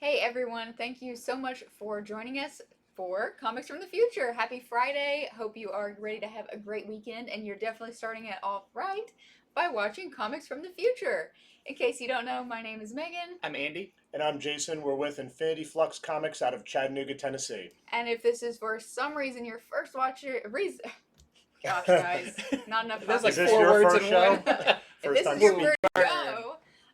Hey everyone, thank you so much for joining us for Comics from the Future. Happy Friday. Hope you are ready to have a great weekend, and you're definitely starting it off right by watching Comics from the Future. In case you don't know, my name is Megan. I'm Andy. And I'm Jason. We're with Infinity Flux Comics out of Chattanooga, Tennessee. And if this is for some reason your first reason, gosh guys, not enough. That's like Is this 4 your words first in show? one. If this is your first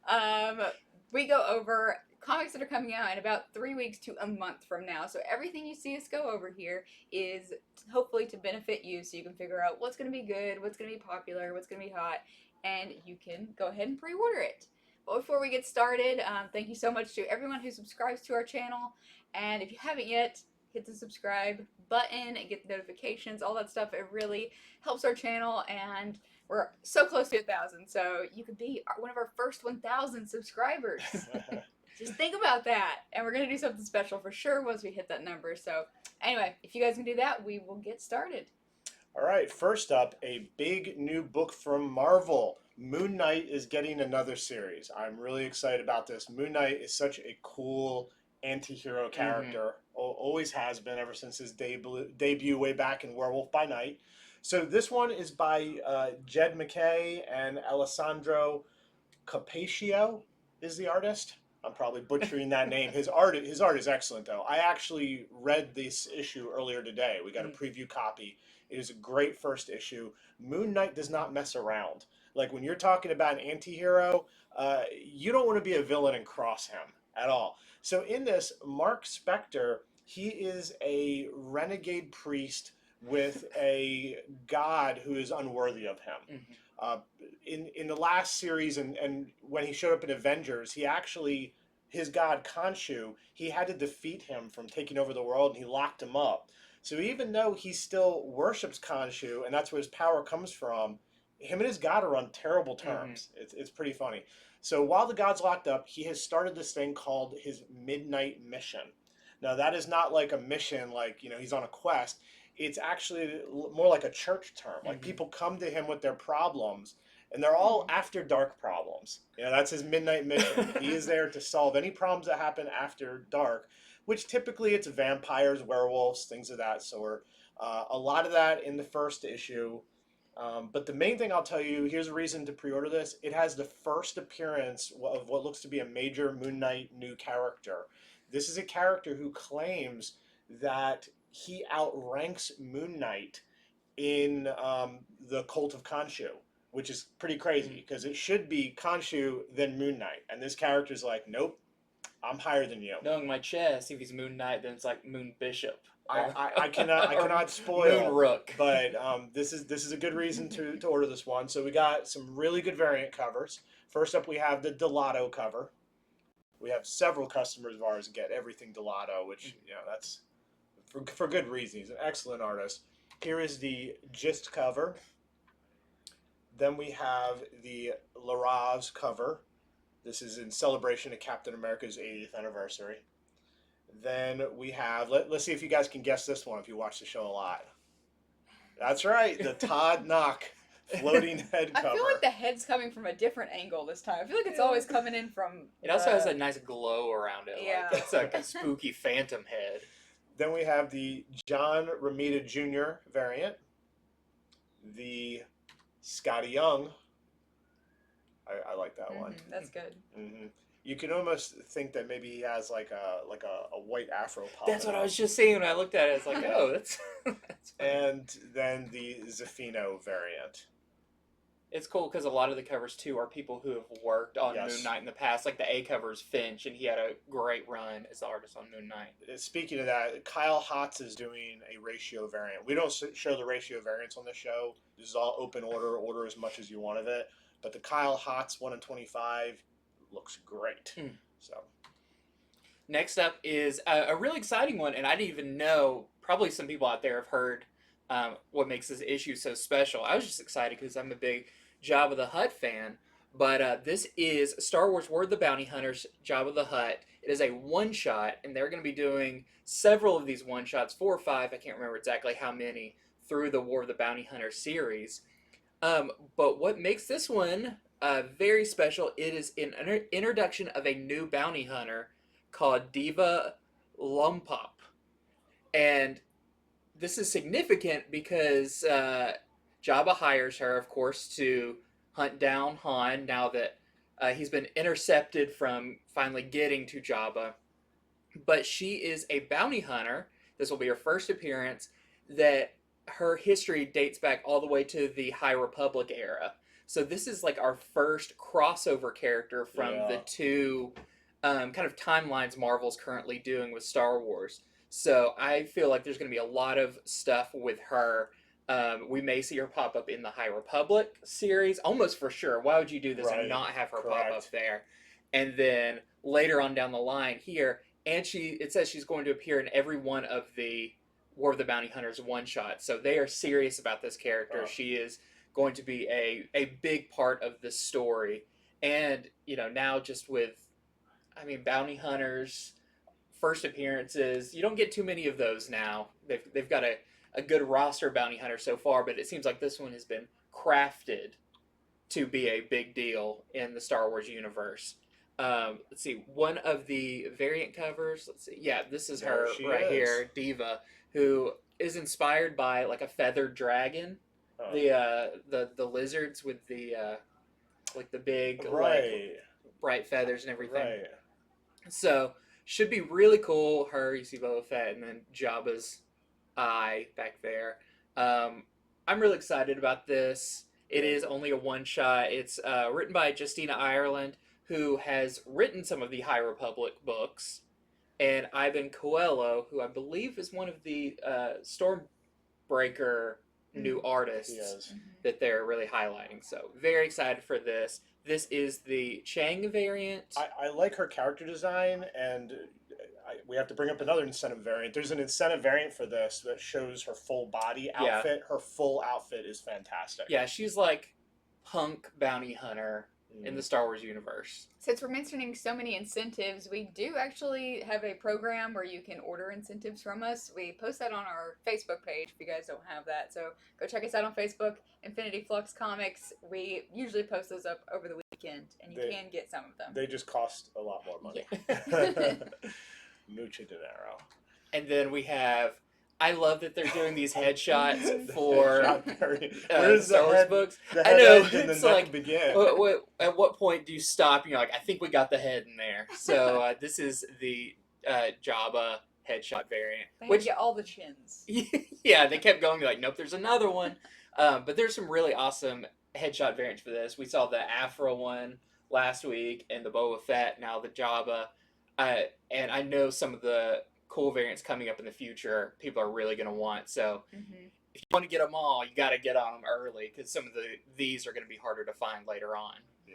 show, we go over comics that are coming out in about 3 weeks to a month from now. So everything you see us go over here is hopefully to benefit you, so you can figure out what's going to be good, what's going to be popular, what's going to be hot, and you can go ahead and pre-order it. But before we get started, thank you so much to everyone who subscribes to our channel. And if you haven't yet, hit the subscribe button and get the notifications, all that stuff. It really helps our channel, and we're so close to 1,000, so you could be one of our first 1,000 subscribers. Just think about that. And we're going to do something special for sure once we hit that number. So anyway, if you guys can do that, we will get started. All right, first up, a big new book from Marvel. Moon Knight is getting another series. I'm really excited about this. Moon Knight is such a cool anti-hero character. Always has been ever since his debut way back in Werewolf by Night. So this one is by Jed McKay and Alessandro Capaccio is the artist. I'm probably butchering that name. His art is excellent, though. I actually read this issue earlier today. We got a preview copy. It is a great first issue. Moon Knight does not mess around. Like, when you're talking about an anti-hero, you don't want to be a villain and cross him at all. So in this, Mark Spector, he is a renegade priest with a god who is unworthy of him. In the last series, and when he showed up in Avengers, his god Khonshu, he had to defeat him from taking over the world, and he locked him up. So even though he still worships Khonshu, and that's where his power comes from, him and his god are on terrible terms. It's pretty funny. So while the god's locked up, he has started this thing called his Midnight Mission. Now that is not like a mission, like, he's on a quest. It's actually more like a church term. Like, people come to him with their problems, and they're all after dark problems. That's his midnight mission. He is there to solve any problems that happen after dark, which typically it's vampires, werewolves, things of that sort. A lot of that in the first issue. But the main thing I'll tell you, here's a reason to pre-order this. It has the first appearance of what looks to be a major Moon Knight new character. This is a character who claims that he outranks Moon Knight in the cult of Khonshu, which is pretty crazy because it should be Khonshu then Moon Knight, and this character's like, nope, I'm higher than you. Knowing my chest, if he's Moon Knight, then it's like Moon Bishop. I cannot spoil Moon Rook, but this is a good reason to order this one. So we got some really good variant covers. First up, we have the DELLOTTO cover. We have several customers of ours get everything DELLOTTO, which that's for good reason. He's an excellent artist. Here is the Gist cover. Then we have the LARRAZ cover. This is in celebration of Captain America's 80th anniversary. Then we have, let's see if you guys can guess this one if you watch the show a lot. That's right, the Todd NAUCK floating head cover. I feel like the head's coming from a different angle this time. I feel like it's always coming in from... It also has a nice glow around it. Yeah. Like, it's like a spooky phantom head. Then we have the John Romita Jr. variant. The Scotty Young. I like that one. That's good. You can almost think that maybe he has like a white afro pop. That's what I was just saying when I looked at it. It's like, oh, that's and then the ZAFFINO variant. It's cool because a lot of the covers, too, are people who have worked on Moon Knight in the past. Like the A cover is Finch, and he had a great run as the artist on Moon Knight. Speaking of that, Kyle Hutt is doing a ratio variant. We don't show the ratio variants on the show. This is all open order. Order as much as you want of it. But the Kyle Hutt's 1 in 25 looks great. So next up is a really exciting one, and I didn't even know. Probably some people out there have heard what makes this issue so special. I was just excited because I'm a big Jabba the Hutt fan. But this is Star Wars War of the Bounty Hunters, Jabba the Hutt. It is a one-shot, and they're going to be doing several of these one-shots, 4 or 5, I can't remember exactly how many, through the War of the Bounty Hunter series. But what makes this one very special, it is an introduction of a new bounty hunter called Diva Lumpop. And this is significant because Jabba hires her, of course, to hunt down Han now that he's been intercepted from finally getting to Jabba. But she is a bounty hunter. This will be her first appearance. That her history dates back all the way to the High Republic era. So this is like our first crossover character from the two kind of timelines Marvel's currently doing with Star Wars. So I feel like there's going to be a lot of stuff with her. We may see her pop up in the High Republic series, almost for sure. Why would you do this and not have her pop up there? And then later on down the line here, and it says she's going to appear in every one of the War of the Bounty Hunters one-shot. So they are serious about this character. She is going to be a big part of the story. And, you know, now just with, I mean, bounty hunters, first appearances, you don't get too many of those now. They've got a good roster of bounty hunters so far, but it seems like this one has been crafted to be a big deal in the Star Wars universe. Let's see, one of the variant covers, let's see, yeah, this is her right here, Diva, who is inspired by like a feathered dragon, the lizards with the like the big like bright feathers and everything. Right. So should be really cool. Her, you see Boba Fett, and then Jabba's eye back there. I'm really excited about this. It is only a one shot. It's written by Justina Ireland, who has written some of the High Republic books, and Ivan Coelho, who I believe is one of the Stormbreaker new artists that they're really highlighting. So very excited for this. This is the Chang variant. I like her character design, and we have to bring up another incentive variant. There's an incentive variant for this that shows her full body outfit. Her full outfit is fantastic. Yeah, she's like punk bounty hunter in the Star Wars universe. Since we're mentioning so many incentives, we do actually have a program where you can order incentives from us. We post that on our Facebook page if you guys don't have that. So go check us out on Facebook, Infinity Flux Comics. We usually post those up over the weekend, and you can get some of them. They just cost a lot more money. Yeah. Mucho dinero. And then we have, I love that they're doing these headshots for Star Wars books. I know, it's like, at what point do you stop? You're like, I think we got the head in there. So this is the Jabba headshot variant. They get all the chins. Yeah, they kept going, like, nope, there's another one. But there's some really awesome headshot variants for this. We saw the Afro one last week, and the Boba Fett, now the Jabba. And I know some of the cool variants coming up in the future people are really going to want. So if you want to get them all, you got to get on them early, because some of these are going to be harder to find later on. Yeah.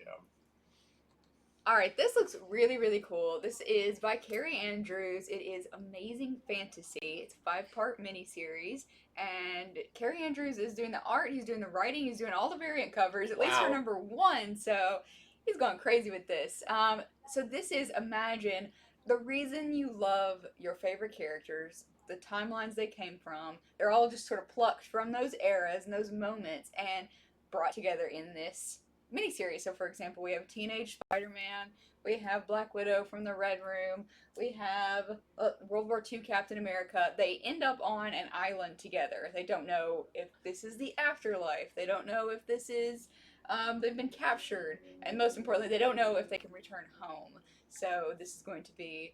All right, this looks really, really cool. This is by Carrie Andrews. It is Amazing Fantasy. It's a 5-part miniseries, and Carrie Andrews is doing the art, he's doing the writing, he's doing all the variant covers, at least for number 1, so he's going crazy with this. So this is, imagine, the reason you love your favorite characters, the timelines they came from, they're all just sort of plucked from those eras and those moments and brought together in this miniseries. So, for example, we have Teenage Spider-Man, we have Black Widow from the Red Room, we have World War II Captain America. They end up on an island together. They don't know if this is the afterlife. They don't know if this is, they've been captured. And most importantly, they don't know if they can return home. So this is going to be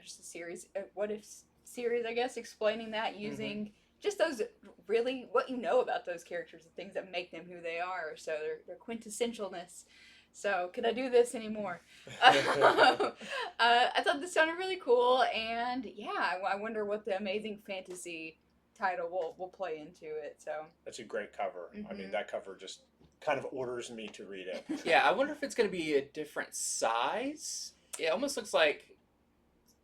just a series, what if series, I guess, explaining that using just those really, what you know about those characters, the things that make them who they are. So their quintessentialness. So could I do this anymore? I thought this sounded really cool, and yeah, I wonder what the Amazing Fantasy title will play into it. So that's a great cover. I mean, that cover just kind of orders me to read it. Yeah, I wonder if it's going to be a different size. It almost looks like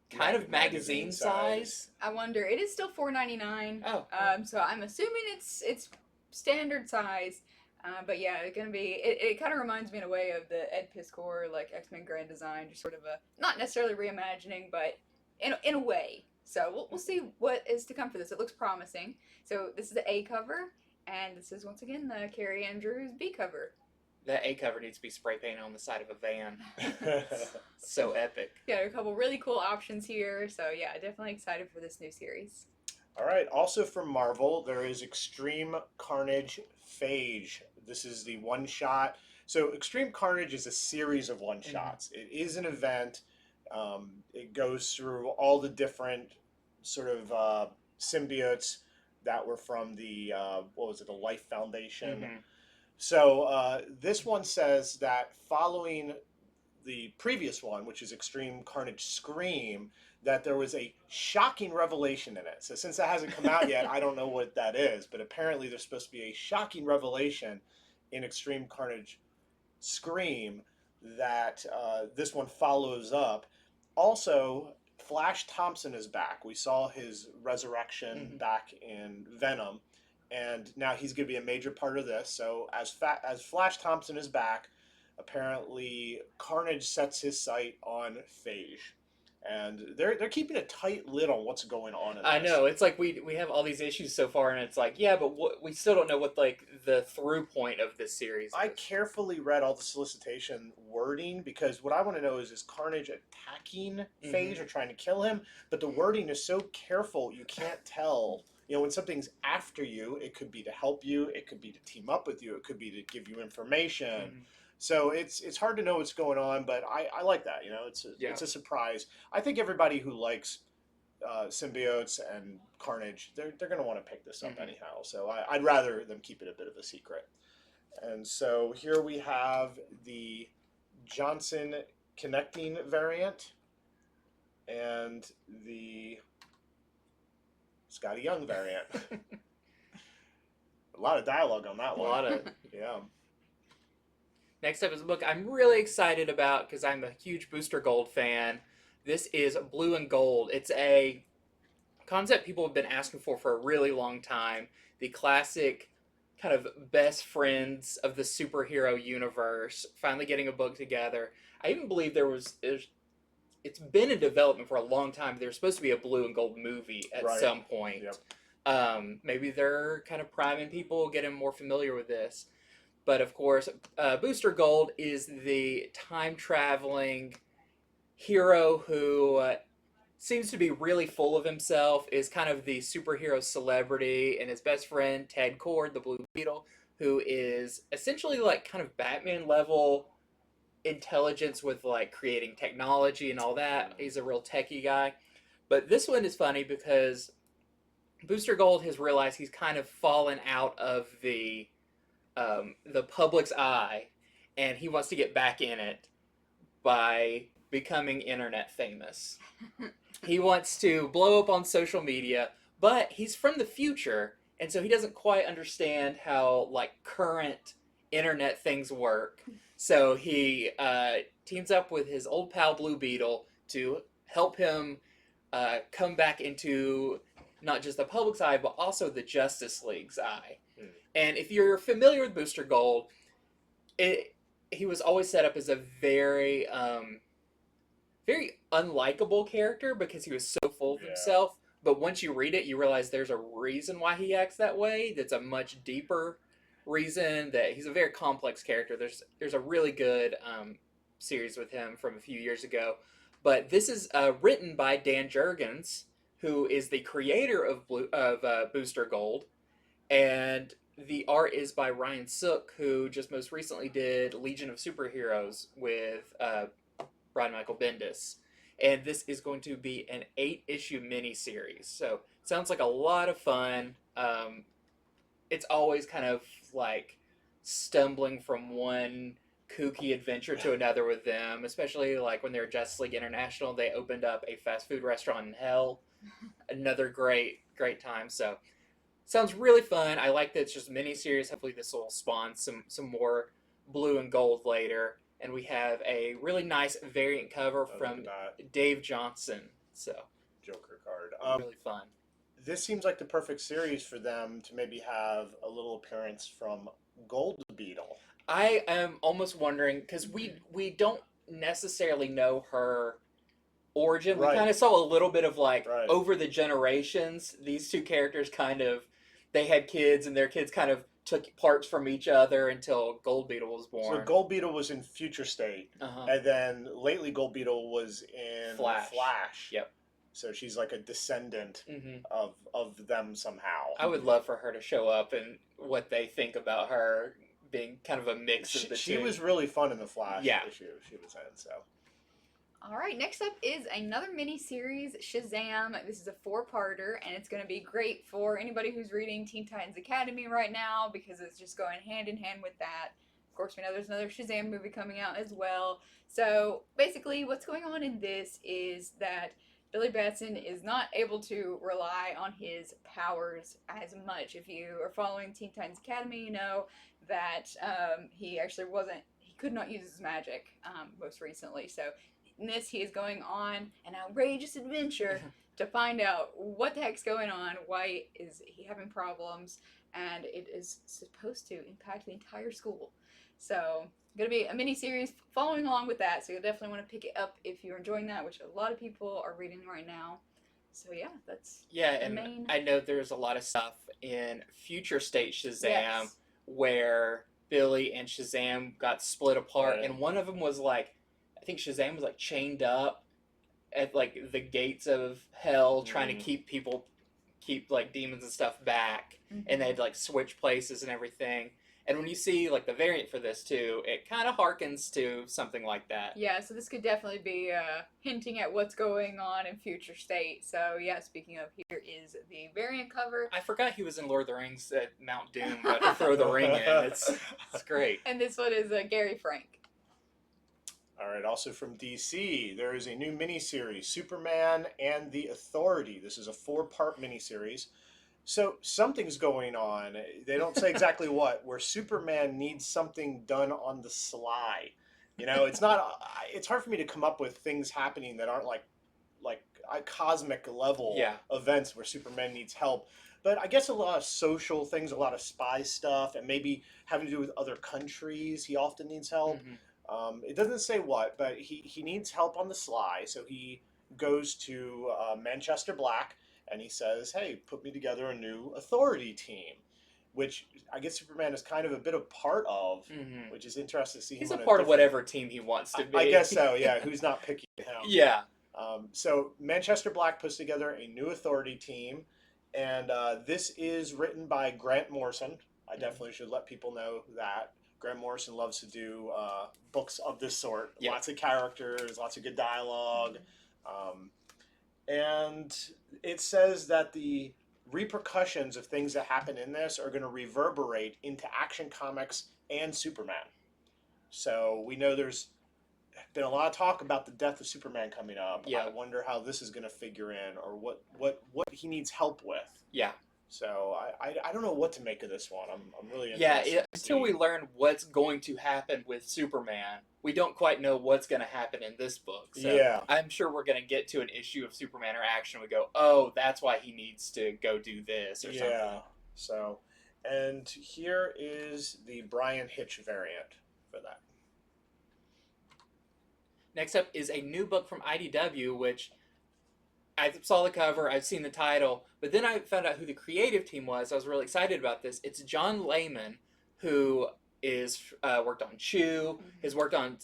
kind of magazine size. I wonder. It is still $4.99. Oh. So I'm assuming it's standard size. But yeah, it's gonna be. It kind of reminds me in a way of the Ed Piskor like X-Men Grand Design, just sort of a not necessarily reimagining, but in a way. So we'll see what is to come for this. It looks promising. So this is the A cover, and this is once again the Carrie Andrews B cover. That A cover needs to be spray painted on the side of a van. So epic. Yeah, a couple really cool options here. So yeah, definitely excited for this new series. All right. Also from Marvel, there is Extreme Carnage Phage. This is the one shot. So Extreme Carnage is a series of one shots. It is an event. It goes through all the different sort of symbiotes that were from the what was it, the Life Foundation. So this one says that following the previous one, which is Extreme Carnage Scream, that there was a shocking revelation in it. So since that hasn't come out yet, I don't know what that is, but apparently there's supposed to be a shocking revelation in Extreme Carnage Scream that this one follows up. Also, Flash Thompson is back. We saw his resurrection back in Venom, and now he's going to be a major part of this. So as Flash Thompson is back, apparently Carnage sets his sight on Phage. And they're keeping a tight lid on what's going on in this. I know. It's like we have all these issues so far, and it's like, yeah, but we still don't know what like the through point of this series is. I carefully read all the solicitation wording because what I want to know is Carnage attacking Phage or trying to kill him? But the wording is so careful, you can't tell. You know, when something's after you, it could be to help you, it could be to team up with you, it could be to give you information. So it's hard to know what's going on, but I like that. You know, it's a surprise. I think everybody who likes symbiotes and Carnage, they're going to want to pick this up anyhow. So I'd rather them keep it a bit of a secret. And so here we have the Johnson connecting variant and the Scotty Young variant. A lot of dialogue on that one. A lot of yeah. Next up is a book I'm really excited about because I'm a huge Booster Gold fan. This is Blue and Gold. It's a concept people have been asking for a really long time. The classic kind of best friends of the superhero universe finally getting a book together. I even believe it's been in development for a long time. There's supposed to be a Blue and Gold movie at some point. Maybe they're kind of priming people, getting more familiar with this. But of course, Booster Gold is the time-traveling hero who seems to be really full of himself, is kind of the superhero celebrity, and his best friend, Ted Kord, the Blue Beetle, who is essentially like kind of Batman-level intelligence with like creating technology and all that. He's a real techie guy. But this one is funny because Booster Gold has realized he's kind of fallen out of the public's eye, and he wants to get back in it by becoming internet famous. He wants to blow up on social media, but he's from the future, and so he doesn't quite understand how like current internet things work. So he teams up with his old pal Blue Beetle to help him come back into not just the public's eye, but also the Justice League's eye. And if you're familiar with Booster Gold, he was always set up as a very, very unlikable character because he was so full of himself. But once you read it, you realize there's a reason why he acts that way. That's a much deeper reason. That he's a very complex character. There's a really good series with him from a few years ago. But this is written by Dan Jurgens, who is the creator of Booster Gold, and the art is by Ryan Sook, who just most recently did Legion of Superheroes with Brian Michael Bendis. And this is going to be an 8-issue miniseries. So it sounds like a lot of fun. It's always kind of like stumbling from one kooky adventure to another with them, especially like when they were Justice League International, they opened up a fast food restaurant in hell. Another great time. So sounds really fun. I like that it's just a mini-series. Hopefully this will spawn some more Blue and Gold later. And we have a really nice variant cover from Dave Johnson. So Joker card. Really fun. This seems like the perfect series for them to maybe have a little appearance from Gold Beetle. I am almost wondering, because we don't necessarily know her origin. We kind of saw a little bit of like over the generations, these two characters kind of, they had kids and their kids kind of took parts from each other until Gold Beetle was born. So Gold Beetle was in Future State, and then lately Gold Beetle was in Flash. Yep. So she's like a descendant of them somehow. I would love for her to show up and what they think about her being kind of a mix of the two. She was really fun in the Flash issue she was in. So. All right, next up is another mini-series, Shazam. This is a 4-parter, and it's going to be great for anybody who's reading Teen Titans Academy right now, because it's just going hand in hand with that. Of course, we know there's another Shazam movie coming out as well. So, basically, what's going on in this is that Billy Batson is not able to rely on his powers as much. If you are following Teen Titans Academy, you know that he could not use his magic most recently. So, in this, he is going on an outrageous adventure to find out what the heck's going on, why is he having problems, and it is supposed to impact the entire school. So, going to be a mini-series following along with that, so you'll definitely want to pick it up if you're enjoying that, which a lot of people are reading right now. So yeah, that's and I know there's a lot of stuff in Future State Shazam where Billy and Shazam got split apart, and one of them was like, I think Shazam was like chained up at like the gates of hell, trying to keep like demons and stuff back, and they'd like switch places and everything. And when you see like the variant for this too, it kind of harkens to something like that. Yeah, so this could definitely be hinting at what's going on in Future State. So yeah, speaking of, here is the variant cover. I forgot he was in Lord of the Rings at Mount Doom, but to throw the ring in, it's great. And this one is Gary Frank. All right, also from DC, there is a new miniseries, Superman and the Authority. This is a 4-part miniseries. So something's going on. They don't say exactly what, where Superman needs something done on the sly. You know, it's hard for me to come up with things happening that aren't like cosmic level events where Superman needs help. But I guess a lot of social things, a lot of spy stuff, and maybe having to do with other countries, he often needs help. It doesn't say what, but he needs help on the sly, so he goes to Manchester Black, and he says, hey, put me together a new Authority team, which I guess Superman is kind of a bit of part of, which is interesting to see him. He's a part of whatever team he wants to be. I guess so, yeah. Who's not picking him? Yeah. So Manchester Black puts together a new Authority team, and this is written by Grant Morrison. I definitely should let people know that. Grant Morrison loves to do books of this sort. Yep. Lots of characters, lots of good dialogue. And it says that the repercussions of things that happen in this are going to reverberate into Action Comics and Superman. So we know there's been a lot of talk about the death of Superman coming up. I wonder how this is going to figure in, or what he needs help with. Yeah. So I don't know what to make of this one. I'm really interested. Yeah, until we learn what's going to happen with Superman, we don't quite know what's going to happen in this book. So I'm sure we're going to get to an issue of Superman or Action. We go, oh, that's why he needs to go do this or something. Yeah. So, and here is the Brian Hitch variant for that. Next up is a new book from IDW, which I saw the cover, I've seen the title, but then I found out who the creative team was. I was really excited about this. It's John Layman, who is worked on Chew,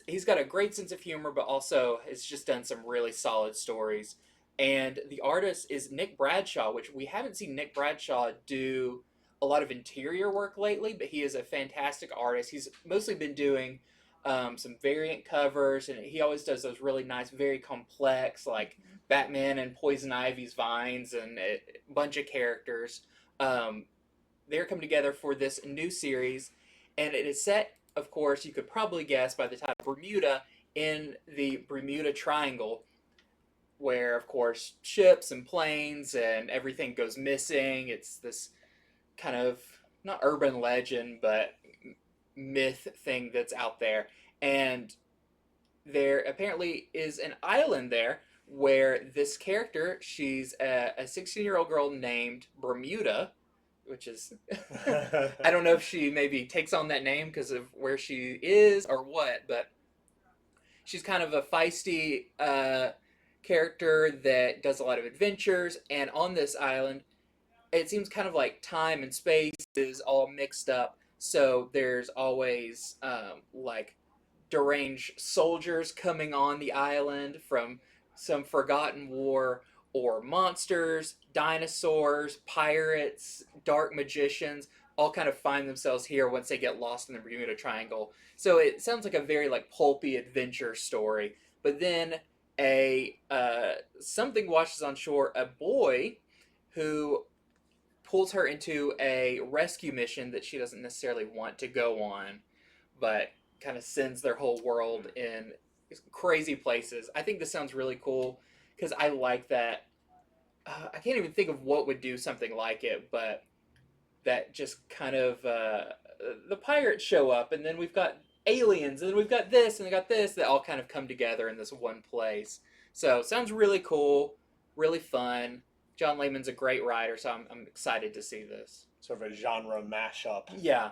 he's got a great sense of humor, but also has just done some really solid stories. And the artist is Nick Bradshaw, which we haven't seen Nick Bradshaw do a lot of interior work lately, but he is a fantastic artist. He's mostly been doing some variant covers, and he always does those really nice, very complex, like Batman and Poison Ivy's vines and a bunch of characters. They're coming together for this new series, and it is set, of course, you could probably guess by the title, Bermuda, in the Bermuda Triangle, where, of course, ships and planes and everything goes missing. It's this kind of, not urban legend, but myth thing that's out there. And there apparently is an island there where this character, she's a 16-year-old girl named Bermuda, which is, I don't know if she maybe takes on that name because of where she is or what, but she's kind of a feisty character that does a lot of adventures, and on this island, it seems kind of like time and space is all mixed up. So there's always like deranged soldiers coming on the island from some forgotten war, or monsters, dinosaurs, pirates, dark magicians, all kind of find themselves here once they get lost in the Bermuda Triangle. So it sounds like a very like pulpy adventure story. But then a something washes on shore a boy who pulls her into a rescue mission that she doesn't necessarily want to go on, but kind of sends their whole world in crazy places. I think this sounds really cool because I like that. I can't even think of what would do something like it, but that just kind of the pirates show up, and then we've got aliens, and then we've got this, and we got this, that all kind of come together in this one place. So sounds really cool, really fun. John Layman's a great writer, so I'm excited to see this. Sort of a genre mashup. Yeah.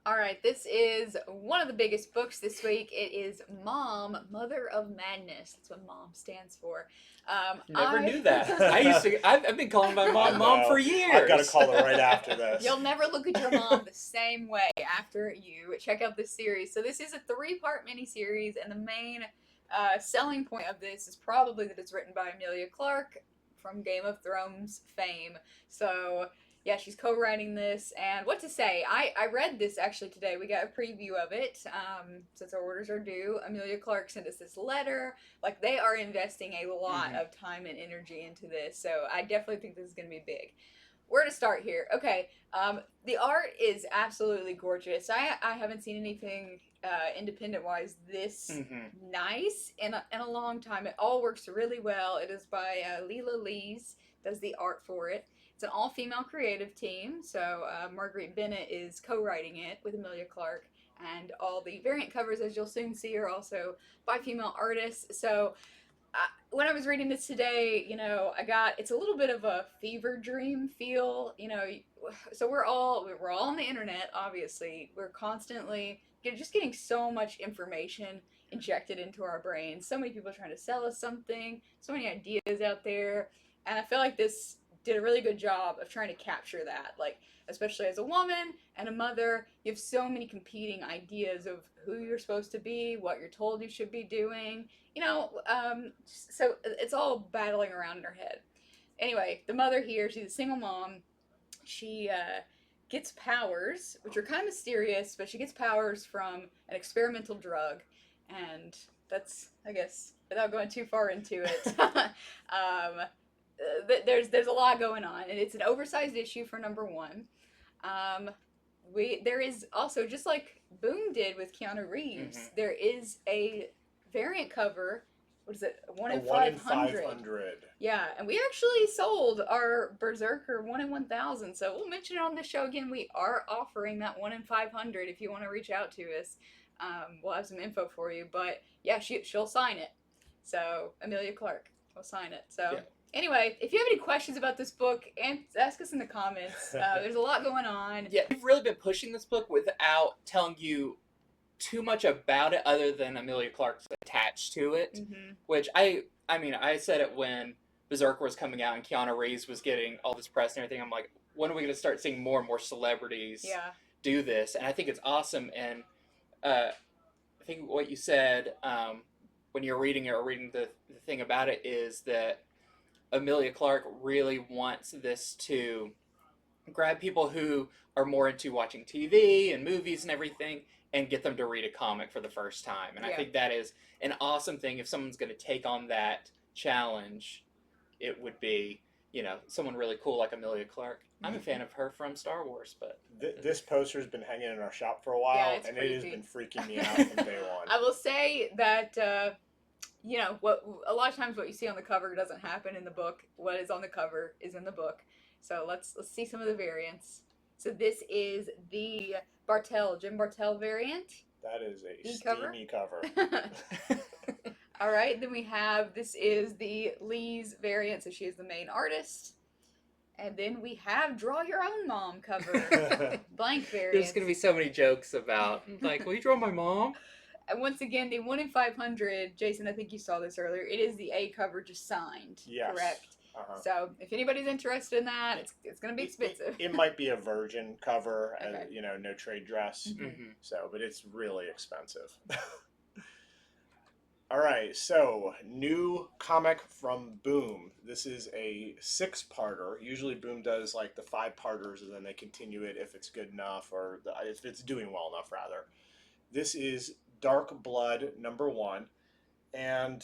All right, this is one of the biggest books this week. It is Mom, Mother of Madness. That's what Mom stands for. Never knew that. I've been calling my mom Mom for years. I've got to call her right after this. You'll never look at your mom the same way after you check out this series. So this is a 3-part miniseries, and the main selling point of this is probably that it's written by Emilia Clarke from Game of Thrones fame. So yeah, she's co-writing this, and what to say, I read this actually today. We got a preview of it, since our orders are due. Emilia Clarke sent us this letter. Like, they are investing a lot of time and energy into this, so I definitely think this is going to be big. Where to start here? Okay, the art is absolutely gorgeous. I haven't seen anything independent-wise this nice in a long time. It all works really well. It is by Leila Lees, does the art for it. It's an all-female creative team, so Marguerite Bennett is co-writing it with Emilia Clarke, and all the variant covers, as you'll soon see, are also by female artists. So when I was reading this today, you know, it's a little bit of a fever dream feel, you know. So we're all on the internet, obviously. We're constantly just getting so much information injected into our brains. So many people trying to sell us something, so many ideas out there, and I feel like this did a really good job of trying to capture that. Like, especially as a woman and a mother, you have so many competing ideas of who you're supposed to be, what you're told you should be doing, you know, so it's all battling around in her head. Anyway, the mother here, she's a single mom. She gets powers, which are kind of mysterious, but she gets powers from an experimental drug, and that's, I guess, without going too far into it, there's a lot going on, and it's an oversized issue for #1. There is also, just like Boom did with Keanu Reeves, there is a variant cover. What is it? 1 in 500. Yeah, and we actually sold our Berserker 1 in 1,000, so we'll mention it on the show again. We are offering that 1 in 500 if you want to reach out to us. We'll have some info for you, but yeah, she'll sign it. So Emilia Clarke will sign it. So. Yeah. Anyway, if you have any questions about this book, ask us in the comments. There's a lot going on. Yeah, we've really been pushing this book without telling you too much about it, other than Emilia Clarke's attached to it. Which I mean, I said it when Berserker was coming out and Keanu Reeves was getting all this press and everything. I'm like, when are we going to start seeing more and more celebrities do this? And I think it's awesome. And I think what you said when you're reading it, or reading the thing about it, is that Emilia Clarke really wants this to grab people who are more into watching TV and movies and everything, and get them to read a comic for the first time. And I think that is an awesome thing. If someone's going to take on that challenge, it would be, you know, someone really cool like Emilia Clarke. I'm a fan of her from Star Wars, but this poster's been hanging in our shop for a while, and it has been freaking me out from day one. I will say that you know, a lot of times what you see on the cover doesn't happen in the book. What is on the cover is in the book. So let's see some of the variants. So this is the Jim Bartel variant. That is a steamy cover. All right, then we have, this is the Lee's variant, so she is the main artist. And then we have Draw Your Own Mom cover, blank variant. There's going to be so many jokes about, like, will you draw my mom? And once again, the 1 in 500, Jason, I think you saw this earlier, it is the A cover just signed, correct? So if anybody's interested in that, it's going to be expensive. It might be a virgin cover, Okay. and no trade dress. Mm-hmm. So, but it's really expensive. All right, so new comic from Boom. This is a 6-parter. Usually Boom does like the 5-parters and then they continue it if it's good enough, or if it's doing well enough, rather. This is Dark Blood #1, and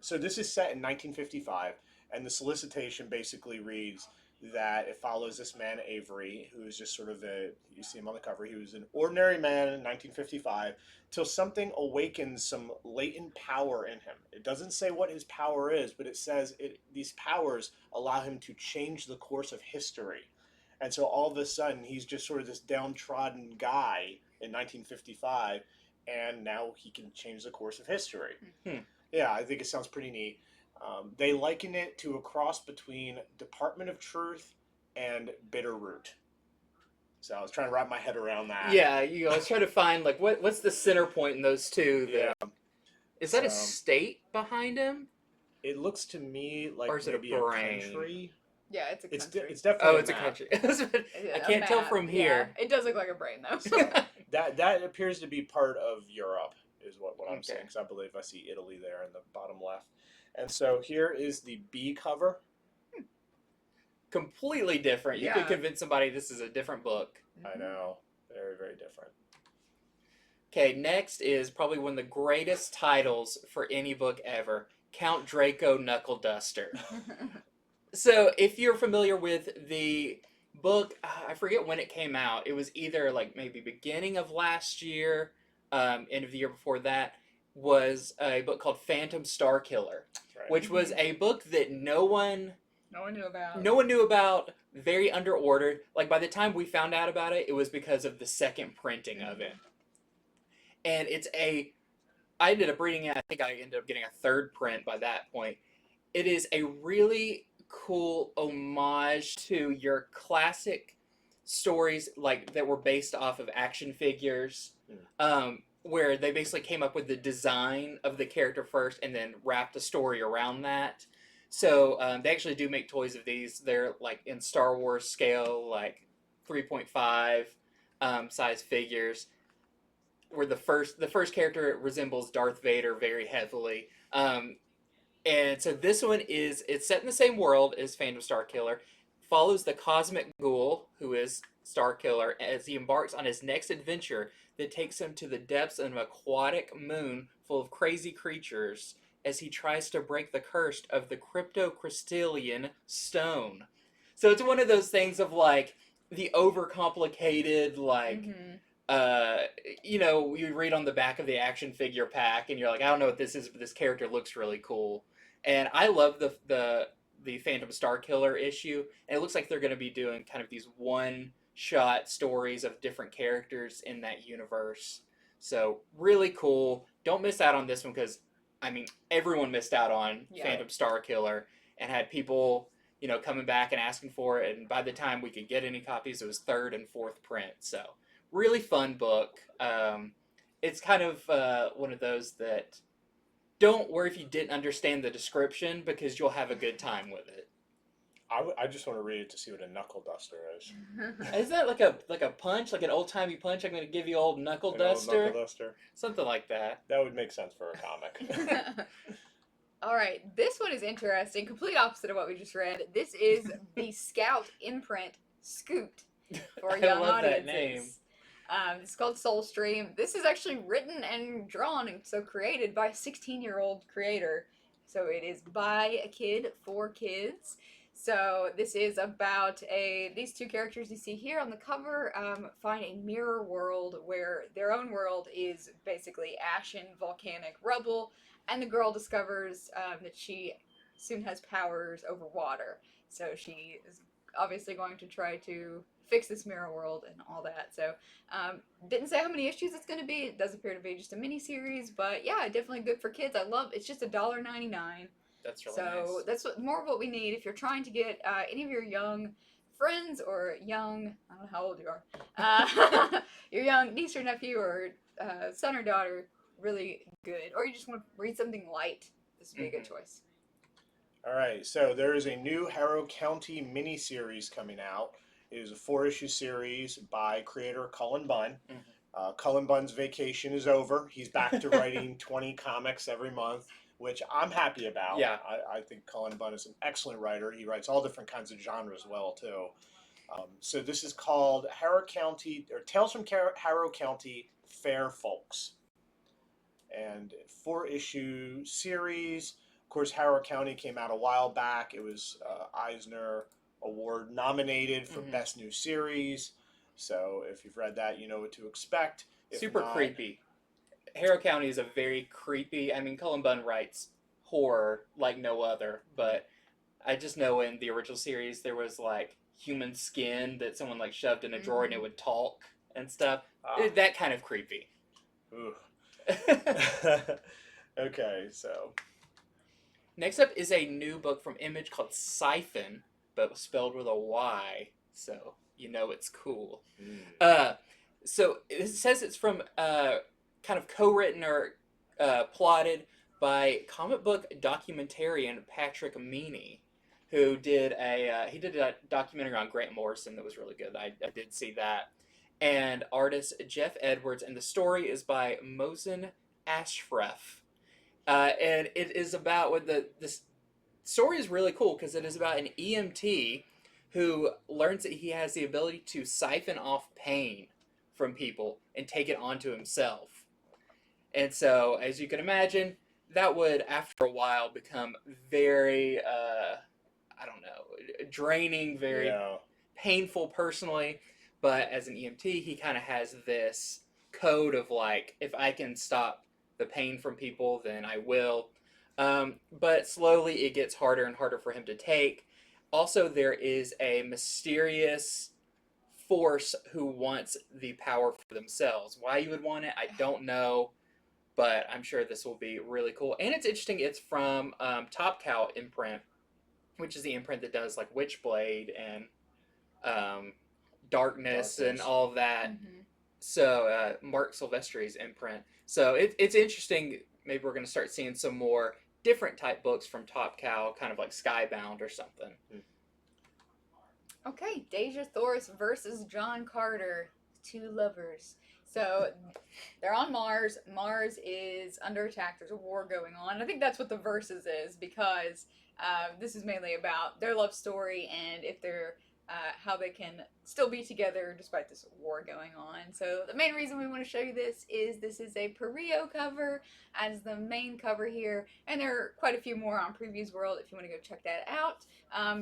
so this is set in 1955, and the solicitation basically reads that it follows this man Avery, who is just sort of you see him on the cover, he was an ordinary man in 1955, till something awakens some latent power in him. It doesn't say what his power is, but it says these powers allow him to change the course of history. And so all of a sudden, he's just sort of this downtrodden guy in 1955, and now he can change the course of history. Yeah, I think it sounds pretty neat. They liken it to a cross between Department of Truth and Bitterroot. So I was trying to wrap my head around that. Yeah, I was trying to find like what's the center point in those two. Is that a state behind him? It looks to me like or is it maybe a brain? country. Yeah, it's a country. It's definitely it's a country. I can't tell from here. Yeah, it does look like a brain though. That appears to be part of Europe, is what I'm saying. Because I believe I see Italy there in the bottom left. And so here is the B cover. Completely different. You could convince somebody this is a different book. I know. Very, very different. Okay, next is probably one of the greatest titles for any book ever, Count Draco Knuckle Duster. So if you're familiar with the book, I forget when it came out. It was either like maybe beginning of last year, end of the year before that, was a book called Phantom Starkiller, which was a book that no one knew about, very underordered. Like by the time we found out about it, it was because of the second printing of it. And I ended up reading it, I think I ended up getting a 3rd print by that point. It is a really cool homage to your classic stories like that were based off of action figures, where they basically came up with the design of the character first and then wrapped a story around that. So they actually do make toys of these. They're like in Star Wars scale, like 3.5 size figures, where the first character resembles Darth Vader very heavily. And so this one it's set in the same world as Phantom Starkiller, follows the cosmic ghoul, who is Starkiller, as he embarks on his next adventure that takes him to the depths of an aquatic moon full of crazy creatures as he tries to break the curse of the cryptocrystalline stone. So it's one of those things of like the overcomplicated, like, you read on the back of the action figure pack and you're like, I don't know what this is, but this character looks really cool. And I love the Phantom Starkiller issue, and it looks like they're going to be doing kind of these one-shot stories of different characters in that universe. So really cool. Don't miss out on this one because, I mean, everyone missed out on Phantom Starkiller and had people, coming back and asking for it. And by the time we could get any copies, it was 3rd and 4th print. So really fun book. It's kind of one of those that don't worry if you didn't understand the description because you'll have a good time with it. I just want to read it to see what a knuckle duster is. Is that like a punch, like an old-timey punch? I'm going to give you old knuckle duster? Old knuckle duster. Something like that. That would make sense for a comic. All right, this one is interesting. Complete opposite of what we just read. This is the Scout imprint Scoot for young I love audiences. That name. It's called Soulstream. This is actually written and drawn and so created by a 16-year-old creator. So it is by a kid for kids. So this is about these two characters you see here on the cover find a mirror world where their own world is basically ashen volcanic rubble, and the girl discovers that she soon has powers over water. So she is obviously going to try to fix this mirror world and all that. So didn't say how many issues it's going to be. It does appear to be just a mini series, but yeah, definitely good for kids. It's just $1.99. That's really nice. So that's more of what we need if you're trying to get any of your young friends or young, I don't know how old you are, your young niece or nephew or son or daughter really good, or you just want to read something light. This would be a good choice. All right, so there is a new Harrow County miniseries coming out. It is a 4-issue series by creator Cullen Bunn. Cullen Bunn's vacation is over. He's back to writing 20 comics every month, which I'm happy about. Yeah. I think Cullen Bunn is an excellent writer. He writes all different kinds of genres well, too. So this is called Harrow County, or Tales from Harrow County, Fair Folks. And 4-issue series. Of course, Harrow County came out a while back. It was Eisner Award nominated for Best New Series. So if you've read that, you know what to expect. If Super not, creepy. Harrow County is a very creepy. I mean, Cullen Bunn writes horror like no other, but I just know in the original series there was like human skin that someone like shoved in a drawer and it would talk and stuff. That kind of creepy. Ooh. Okay, so next up is a new book from Image called Siphon, but spelled with a Y, so you know it's cool. So it says it's from kind of co-written or plotted by comic book documentarian Patrick Meany, who did a documentary on Grant Morrison that was really good. I did see that. And artist Jeff Edwards, and the story is by Mohsen Ashraf. And it is about what this story is really cool because it is about an EMT who learns that he has the ability to siphon off pain from people and take it onto himself. And so, as you can imagine, that would, after a while, become very, I don't know, draining, very painful personally. But as an EMT, he kind of has this code of like, if I can stop the pain from people, then I will. But slowly it gets harder and harder for him to take. Also, there is a mysterious force who wants the power for themselves. Why you would want it, I don't know. But I'm sure this will be really cool. And it's interesting, it's from Top Cow imprint, which is the imprint that does like Witchblade and Darkness and all of that. So Mark Silvestri's imprint. So it's interesting. Maybe we're going to start seeing some more different type books from Top Cow, kind of like Skybound or something. Okay, Deja Thoris versus John Carter, two lovers. So they're on Mars. Mars is under attack. There's a war going on. I think that's what the versus is, because this is mainly about their love story and if they're how they can still be together despite this war going on. So the main reason we want to show you this is a Perio cover as the main cover here, and there are quite a few more on Previews World if you want to go check that out.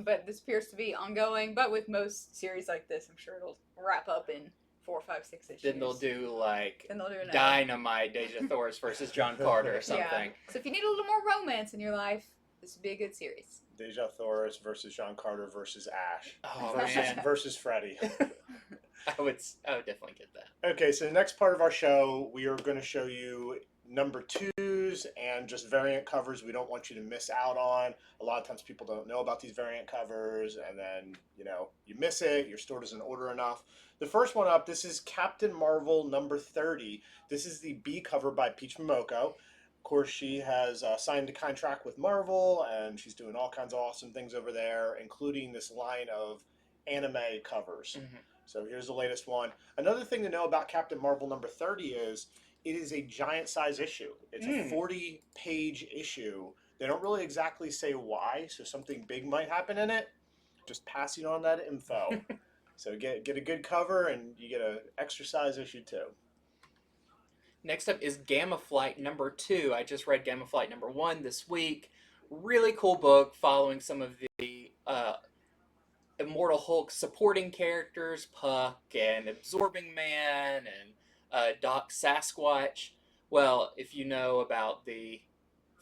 But this appears to be ongoing, but with most series like this, I'm sure it'll wrap up in 4, 5, 6 issues. Then they'll do like Then they'll do another Dynamite Deja Thoris versus John Carter or something. Yeah. So if you need a little more romance in your life, this would be a good series. Deja Thoris versus John Carter versus Ash. Oh, man. Versus Freddy. I would definitely get that. Okay, so the next part of our show, we are going to show you number 2s and just variant covers we don't want you to miss out on. A lot of times people don't know about these variant covers, and then, you know, you miss it, your store doesn't order enough. The first one up, this is Captain Marvel number 30. This is the B cover by Peach Momoko. Of course, she has signed a contract with Marvel, and she's doing all kinds of awesome things over there, including this line of anime covers. So here's the latest one. Another thing to know about Captain Marvel number 30 is it is a giant size issue. It's a 40-page issue. They don't really exactly say why, so something big might happen in it. Just passing on that info. So get a good cover, and you get an extra size issue too. Next up is Gamma Flight number 2. I just read Gamma Flight number 1 this week. Really cool book following some of the Immortal Hulk supporting characters, Puck and Absorbing Man and Doc Sasquatch. Well, if you know about the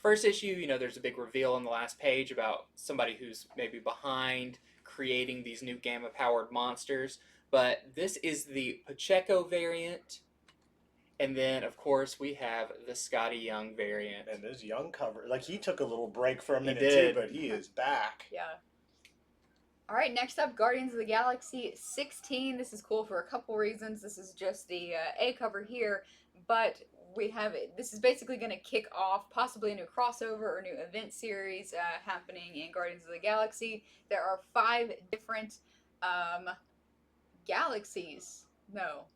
first issue, you know there's a big reveal on the last page about somebody who's maybe behind creating these new gamma-powered monsters. But this is the Pacheco variant. And then, of course, we have the Scotty Young variant. And this Young cover, like he took a little break for a minute did. too, but he is back. Yeah. All right, next up, Guardians of the Galaxy 16. This is cool for a couple reasons. This is just the A cover here, but this is basically going to kick off possibly a new crossover or new event series happening in Guardians of the Galaxy. There are 5 different galaxies. No,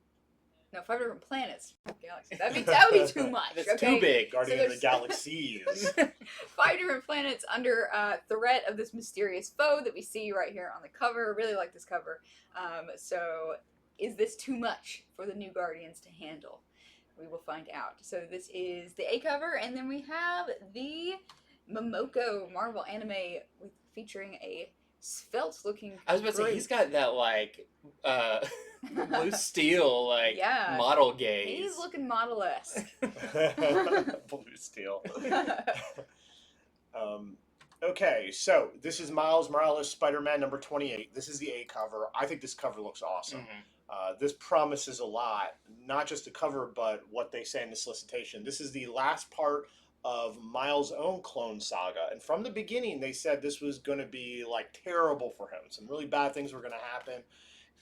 5 different planets. Galaxies. That would be too much. That's okay? too big. Guardian of the Galaxies. 5 different planets under threat of this mysterious foe that we see right here on the cover. I really like this cover. So, is this too much for the new Guardians to handle? We will find out. So this is the A cover, and then we have the Momoko Marvel anime featuring a svelte-looking. I was about to say he's got that like blue steel like model gaze. He's looking model-esque. Blue steel. Okay, so this is Miles Morales Spider-Man number 28. This is the A cover. I think this cover looks awesome. This promises a lot, not just the cover, but what they say in the solicitation. This is the last part of Miles' own clone saga. And from the beginning, they said this was going to be like terrible for him. Some really bad things were going to happen.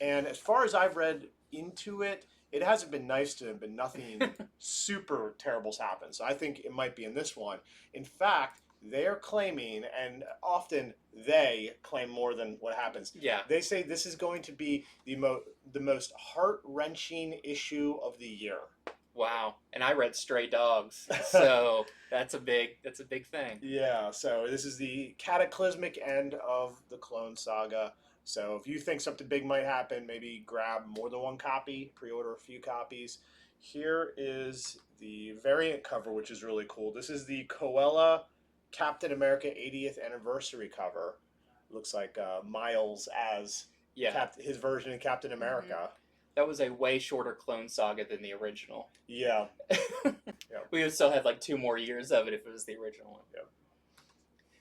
And as far as I've read into it, it hasn't been nice to him, but nothing super terrible's happened. So I think it might be in this one. In fact, they're claiming, and often they claim more than what happens. Yeah. They say this is going to be the most heart-wrenching issue of the year. Wow. And I read Stray Dogs, so that's a big thing. Yeah, so this is the cataclysmic end of the Clone Saga. So if you think something big might happen, maybe grab more than one copy, pre-order a few copies. Here is the variant cover, which is really cool. This is the Koella Captain America 80th anniversary cover. Looks like Miles as his version of Captain America. That was a way shorter Clone Saga than the original. Yeah. We would still have like 2 more years of it if it was the original one. Yeah.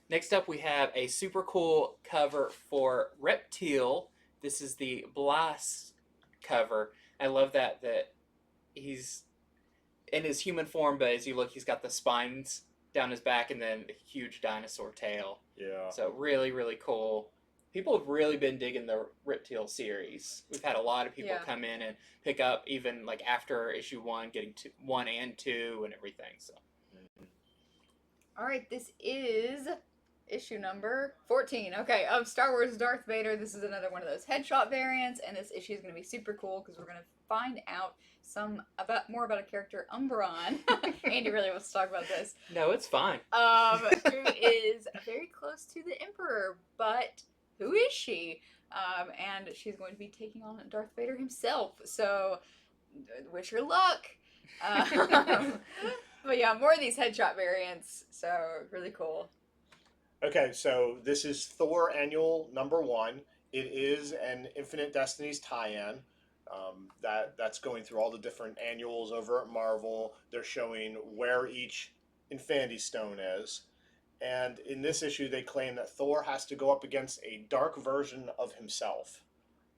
Next up, we have a super cool cover for Reptile. This is the Blast cover. I love that he's in his human form, but as you look, he's got the spines down his back and then a huge dinosaur tail. Yeah. So really, really cool. People have really been digging the Reptile series. We've had a lot of people come in and pick up even like after issue 1, getting 1 and 2 and everything. So. All right, this is issue number 14. Okay, of Star Wars Darth Vader. This is another one of those headshot variants, and this issue is going to be super cool because we're going to find out more about a character, Umbron. Andy really wants to talk about this. No, it's fine. Who is very close to the Emperor, but who is she? And she's going to be taking on Darth Vader himself. So, wish her luck. But yeah, more of these headshot variants. So, really cool. Okay, so this is Thor Annual number 1. It is an Infinite Destinies tie-in. That's going through all the different annuals over at Marvel. They're showing where each Infinity Stone is. And in this issue, they claim that Thor has to go up against a dark version of himself.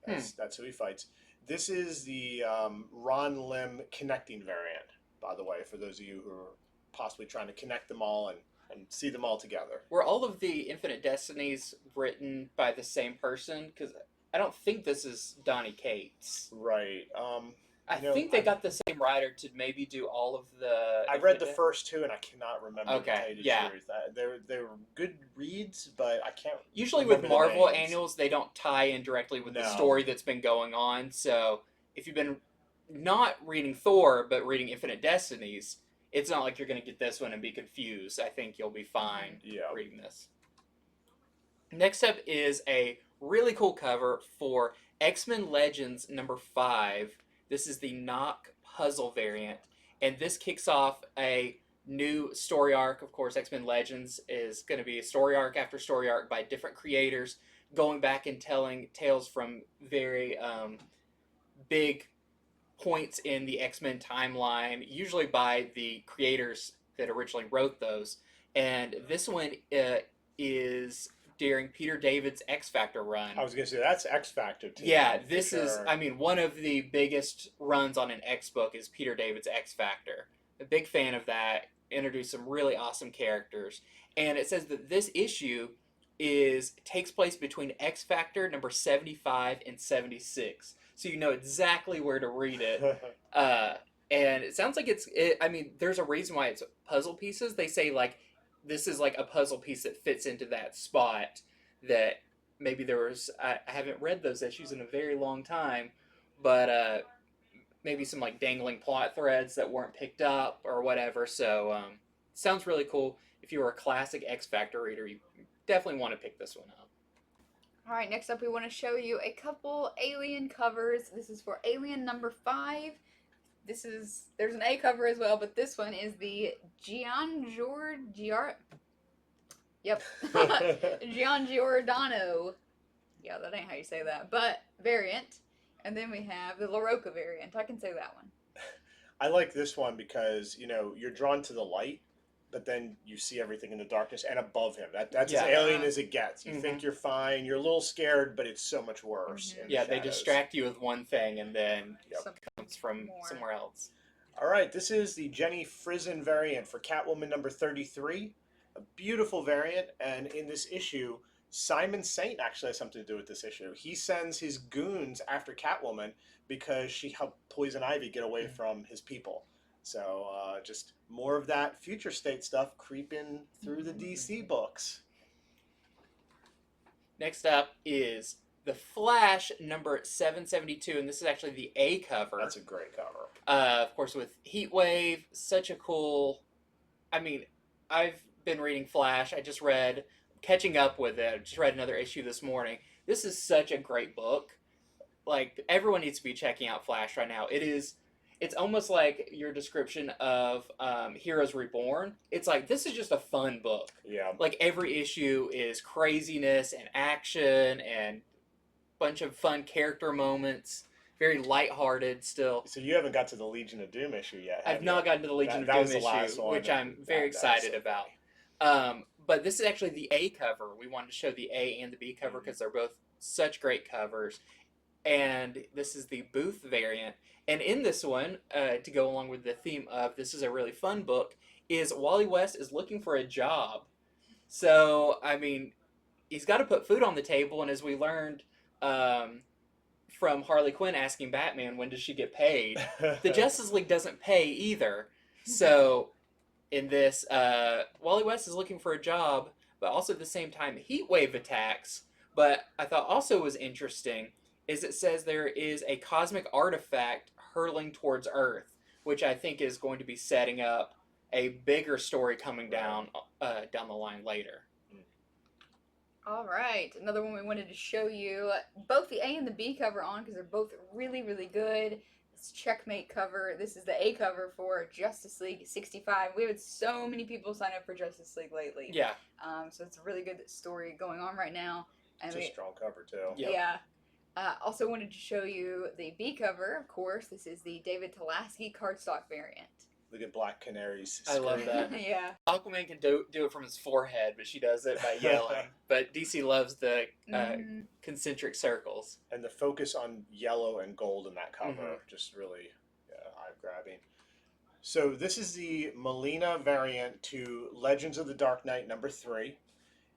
That's who he fights. This is the Ron Lim connecting variant, by the way, for those of you who are possibly trying to connect them all and see them all together. Were all of the Infinite Destinies written by the same person? Because I don't think this is Donny Cates. Right. I think they got the same writer to maybe do all of the... I read the first 2 and I cannot remember. Okay, They were good reads, but I can't Usually with Marvel annuals, they don't tie in directly with the story that's been going on. So if you've been not reading Thor, but reading Infinite Destinies, it's not like you're going to get this one and be confused. I think you'll be fine reading this. Next up is a really cool cover for X-Men Legends number 5. This is the NAUCK puzzle variant. And this kicks off a new story arc. Of course, X-Men Legends is going to be a story arc after story arc by different creators, going back and telling tales from very big points in the X-Men timeline, usually by the creators that originally wrote those. And this one is during Peter David's X Factor run. I was going to say, that's X Factor too. Yeah, this is, I mean, one of the biggest runs on an X book is Peter David's X Factor. A big fan of that. Introduced some really awesome characters. And it says that this issue takes place between X Factor number 75 and 76. So you know exactly where to read it. And it sounds like I mean, there's a reason why it's puzzle pieces. They say, like, this is like a puzzle piece that fits into that spot that maybe there was, I haven't read those issues in a very long time, but maybe some, like, dangling plot threads that weren't picked up or whatever. So, sounds really cool. If you were a classic X Factor reader, you definitely want to pick this one up. All right, next up we want to show you a couple Alien covers. This is for Alien number 5. There's an A cover as well, but this one is the Giorgiordano. Yeah, that ain't how you say that, but variant. And then we have the LaRocca variant. I can say that one. I like this one because, you know, you're drawn to the light, but then you see everything in the darkness and above him. That's as alien as it gets. You think you're fine. You're a little scared, but it's so much worse. In the they shadows. distract you with one thing and then it comes from somewhere else. All right, this is the Jenny Frison variant for Catwoman number 33. A beautiful variant, and in this issue, Simon Saint actually has something to do with this issue. He sends his goons after Catwoman because she helped Poison Ivy get away from his people. So just more of that future state stuff creeping through the DC books. Next up is The Flash number 772, and this is actually the A cover. That's a great cover. Of course, with Heatwave, such a cool... I mean, I've been reading Flash. Catching up with it. I just read another issue this morning. This is such a great book. Like, everyone needs to be checking out Flash right now. It's almost like your description of Heroes Reborn. It's like, this is just a fun book. Yeah. Like, every issue is craziness and action and bunch of fun character moments. Very lighthearted still. So you haven't got to the Legion of Doom issue yet, have I've not gotten to the Legion of Doom issue, which I'm very excited about. But this is actually the A cover. We wanted to show the A and the B cover because they're both such great covers. And this is the Booth variant. And in this one, to go along with the theme of this is a really fun book, is Wally West is looking for a job. So, I mean, he's got to put food on the table. And as we learned from Harley Quinn asking Batman, when does she get paid? The Justice League doesn't pay either. So, in this, Wally West is looking for a job, but also at the same time, Heatwave attacks. But I thought also was interesting is it says there is a cosmic artifact hurtling towards Earth, which I think is going to be setting up a bigger story coming down the line later. All right, another one we wanted to show you. Both the A and the B cover on because they're both really, really good. It's Checkmate cover. This is the A cover for Justice League 65. We had so many people sign up for Justice League lately. Yeah. So it's a really good story going on right now. And it's a strong cover too. Yep. Yeah. Also wanted to show you the B cover, of course. This is the David Talaski cardstock variant. Look at Black Canary's I love that. Yeah. Aquaman can do it from his forehead, but she does it by yelling. But DC loves the concentric circles. And the focus on yellow and gold in that cover, just really eye-grabbing. So this is the Melina variant to Legends of the Dark Knight number 3.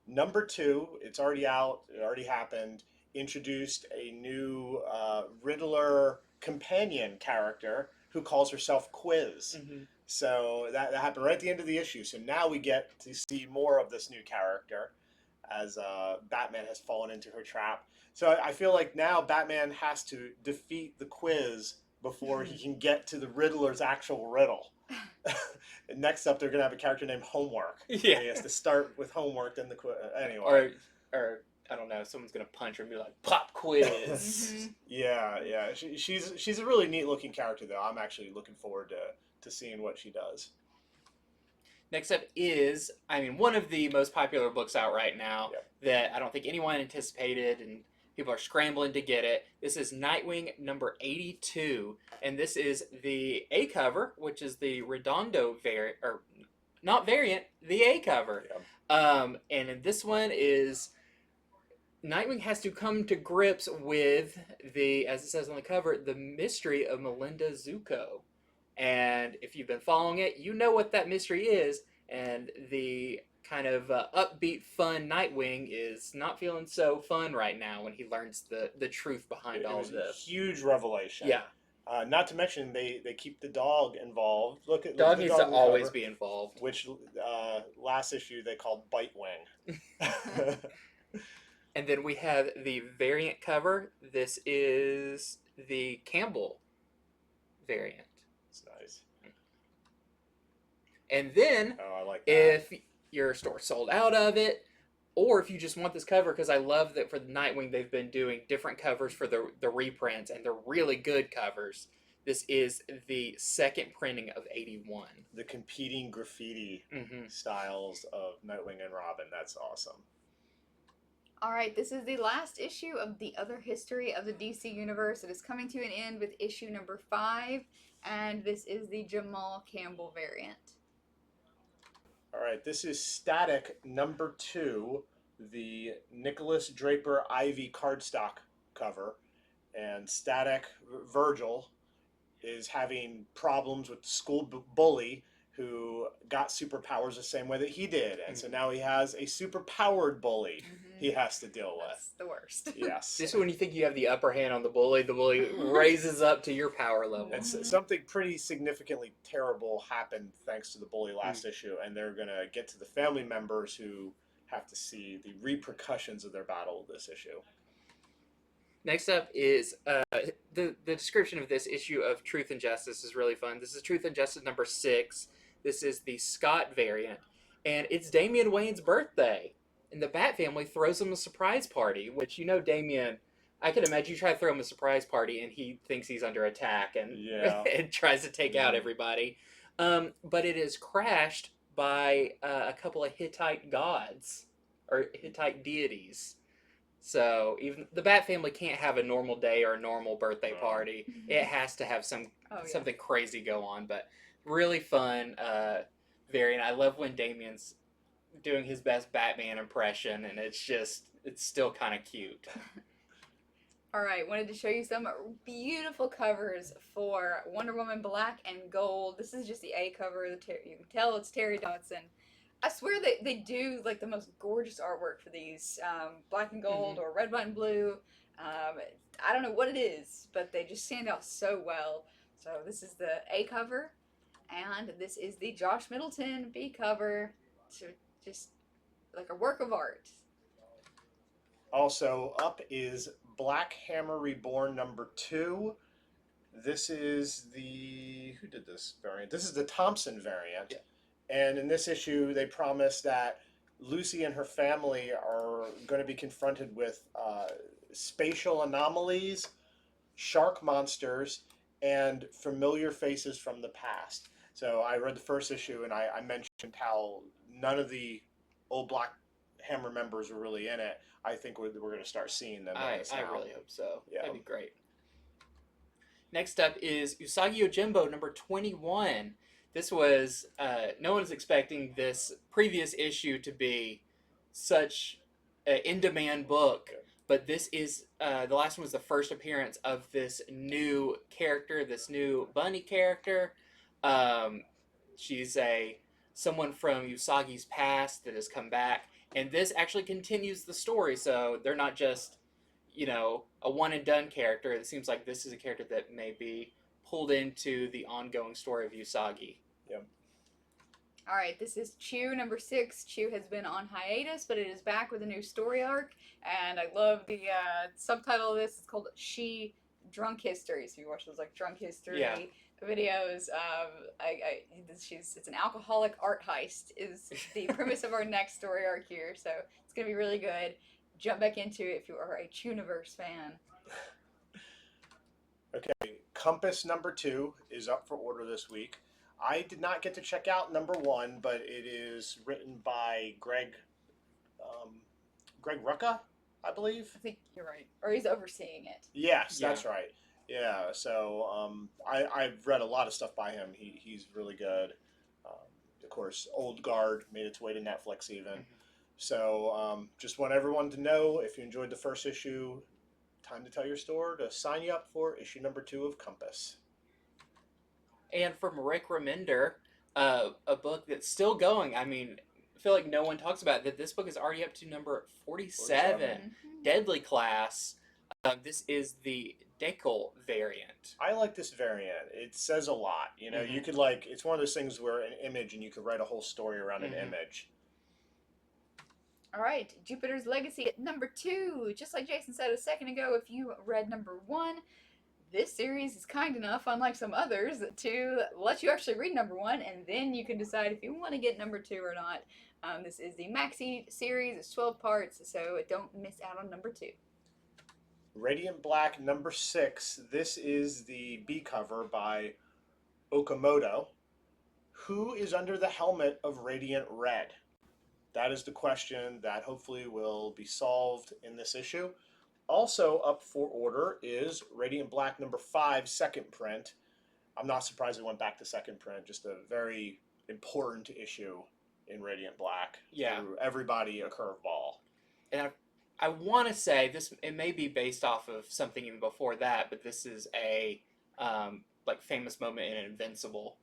Number 2, it's already out, it already happened, introduced a new Riddler companion character who calls herself Quiz. So that happened right at the end of the issue. So now we get to see more of this new character as Batman has fallen into her trap. So I feel like now Batman has to defeat the Quiz before he can get to the Riddler's actual riddle. Next up, they're going to have a character named Homework. Yeah. He has to start with Homework, then the Quiz. Anyway. Or I don't know, someone's going to punch her and be like, pop quiz. Yeah. She's a really neat looking character, though. I'm actually looking forward to seeing what she does. Next up is, I mean, one of the most popular books out right now that I don't think anyone anticipated, and people are scrambling to get it. This is Nightwing number 82, and this is the A cover, which is the Redondo variant, or not variant, the A cover. And in this one is Nightwing has to come to grips with the, as it says on the cover, the mystery of Melinda Zuko. And if you've been following it, you know what that mystery is. And the kind of upbeat, fun Nightwing is not feeling so fun right now when he learns the truth behind all of this. Huge revelation. Yeah. Not to mention they keep the dog involved. Look at Dog the needs dog to on the always cover, be involved. which last issue they called Bite Wing. And then we have the variant cover. This is the Campbell variant. It's nice. And then, Oh, I like that. if your store sold out of it, or if you just want this cover, because I love that for the Nightwing they've been doing different covers for the reprints, and they're really good covers. This is the second printing of 81. The competing graffiti Mm-hmm. styles of Nightwing and Robin. That's awesome. All right, this is the last issue of the other history of the DC Universe. It is coming to an end with issue number 5, and this is the Jamal Campbell variant. All right, this is Static number 2, the Nicholas Draper Ivy cardstock cover, and Static Virgil is having problems with the school bully who got superpowers the same way that he did, and so now he has a superpowered bully he has to deal with. That's the worst. Yes. This is when you think you have the upper hand on the bully raises up to your power level. And something pretty significantly terrible happened thanks to the bully last issue, and they're going to get to the family members who have to see the repercussions of their battle this issue. Next up is the description of this issue of Truth and Justice is really fun. This is Truth and Justice number 6. This is the Scott variant, and it's Damian Wayne's birthday. And the Bat family throws him a surprise party, which, you know, Damian, I can imagine you try to throw him a surprise party and he thinks he's under attack and, and tries to take out everybody. But it is crashed by a couple of Hittite gods, or Hittite deities. So even the Bat family can't have a normal day or a normal birthday party. It has to have something crazy go on. But really fun variant. I love when Damian's doing his best Batman impression, and it's still kind of cute. All right, wanted to show you some beautiful covers for Wonder Woman Black and Gold. This is just the A cover. You can tell it's Terry Dodson. I swear they do like the most gorgeous artwork for these, Black and Gold or Red, White, and Blue. I don't know what it is, but they just stand out so well. So this is the A cover, and this is the Josh Middleton B cover. Just like a work of art. Also up is Black Hammer Reborn number 2. This is who did this variant? This is the Thompson variant. Yeah. And in this issue, they promise that Lucy and her family are going to be confronted with spatial anomalies, shark monsters, and familiar faces from the past. So I read the first issue, and I mentioned how none of the old Black Hammer members were really in it. I think we're going to start seeing them. I really hope so. Yeah. That'd be great. Next up is Usagi Yojimbo number 21. This was, no one was expecting this previous issue to be such an in-demand book, but this is, the last one was the first appearance of this new character, this new bunny character. She's someone from Usagi's past that has come back, and this actually continues the story, so they're not just, a one-and-done character. It seems like this is a character that may be pulled into the ongoing story of Usagi. Yep. All right, this is Chew number 6. Chew has been on hiatus, but it is back with a new story arc, and I love the subtitle of this. It's called She Drunk History. So you watch those like drunk history videos. It's an alcoholic art heist is the premise of our next story arc here. So it's gonna be really good. Jump back into it if you are a Chewniverse fan. Okay, Compass number 2 is up for order this week. I did not get to check out number 1, but it is written by Greg Rucka, I believe. I think you're right, or he's overseeing it. Yes, that's right. Yeah, so I've read a lot of stuff by him. He's really good. Of course, Old Guard made its way to Netflix even. So just want everyone to know, if you enjoyed the first issue, time to tell your store to sign you up for issue number 2 of Compass. And from Rick Remender, a book that's still going. I mean, I feel like no one talks about it, that this book is already up to number 47. Deadly Class. This is the Dekel variant. I like this variant. It says a lot. You know, you could it's one of those things where an image and you could write a whole story around an image. All right, Jupiter's Legacy at number 2. Just like Jason said a second ago, if you read number 1, this series is kind enough, unlike some others, to let you actually read number 1, and then you can decide if you want to get number 2 or not. This is the Maxi series. It's 12 parts, so don't miss out on number 2. Radiant Black number 6. This is the B cover by Okamoto. Who is under the helmet of Radiant Red? That is the question that hopefully will be solved in this issue. Also up for order is Radiant Black number 5, second print. I'm not surprised it went back to second print. Just a very important issue in Radiant Black. Yeah. Threw everybody a curveball. And I want to say this. It may be based off of something even before that, but this is a famous moment in Invincible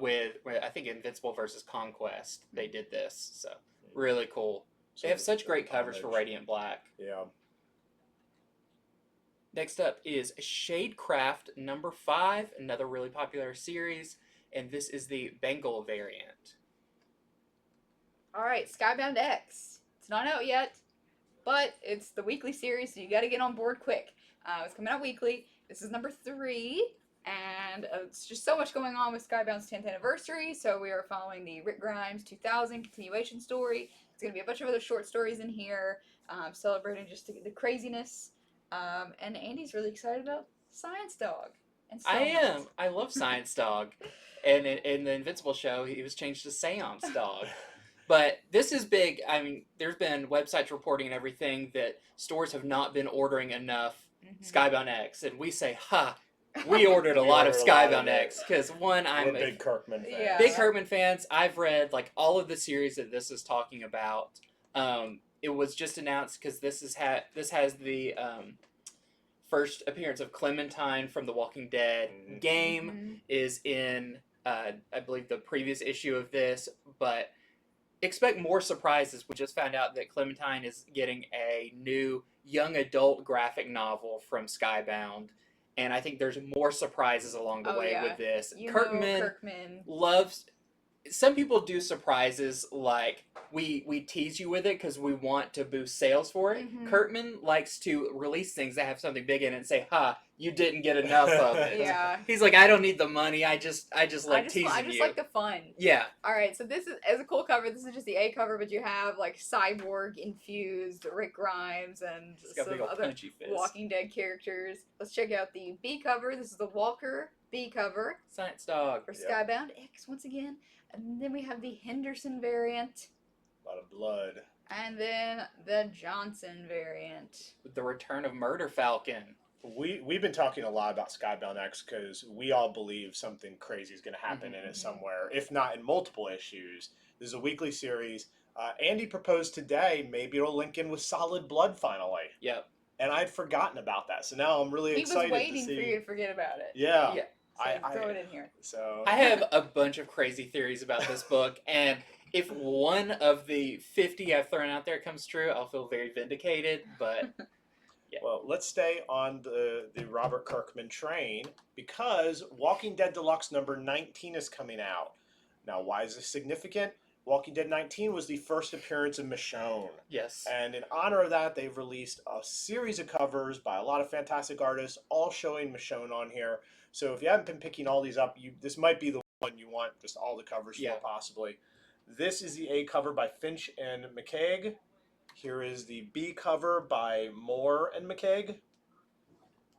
with I think Invincible versus Conquest. They did this, so really cool. They have such great covers for Radiant Black. Yeah. Next up is Shadecraft number 5, another really popular series, and this is the Bengal variant. All right, Skybound X. It's not out yet, but it's the weekly series, so you got to get on board quick. It's coming out weekly. This is number 3, and it's just so much going on with Skybound's 10th anniversary, so we are following the Rick Grimes 2000 continuation story. There's going to be a bunch of other short stories in here, celebrating just the craziness. And Andy's really excited about Science Dog. And I am. I love Science Dog. And in the Invincible show, he was changed to Seance Dog. But this is big. I mean, there's been websites reporting and everything that stores have not been ordering enough Skybound X. And we say, we ordered a lot of Skybound X. Because one, I'm a big Kirkman fan. Yeah. Big Kirkman fans. I've read all of the series that this is talking about. It was just announced because this has the first appearance of Clementine from The Walking Dead. Game is in, I believe, the previous issue of this, but expect more surprises. We just found out that Clementine is getting a new young adult graphic novel from Skybound, and I think there's more surprises along the way with this. Kirkman loves... Some people do surprises like we tease you with it because we want to boost sales for it. Kirkman likes to release things that have something big in it and say, you didn't get enough of it. Yeah. He's like, I don't need the money. I just like teasing you. I just like the fun. Yeah. All right, so this is as a cool cover. This is just the A cover, but you have cyborg infused Rick Grimes and some other Walking Dead characters. Let's check out the B cover. This is the Walker B cover. Science Dog. For Skybound X once again. And then we have the Henderson variant. A lot of blood. And then the Johnson variant. With the return of Murder Falcon. We've been talking a lot about Skybound X because we all believe something crazy is going to happen in it somewhere, if not in multiple issues. This is a weekly series. Andy proposed today maybe it'll link in with Solid Blood finally. Yep. And I'd forgotten about that, so now I'm really excited to see. He was waiting for you to forget about it. Yeah. So throw it in here. So I have a bunch of crazy theories about this book, and if one of the 50 I've thrown out there comes true, I'll feel very vindicated, but... Yeah. Well, let's stay on the Robert Kirkman train because Walking Dead Deluxe number 19 is coming out. Now, why is this significant? Walking Dead 19 was the first appearance of Michonne. Yes. And in honor of that, they've released a series of covers by a lot of fantastic artists, all showing Michonne on here. So if you haven't been picking all these up, this might be the one you want just all the covers for, possibly. This is the A cover by Finch and McKeag. Here is the B cover by Moore and McKeag.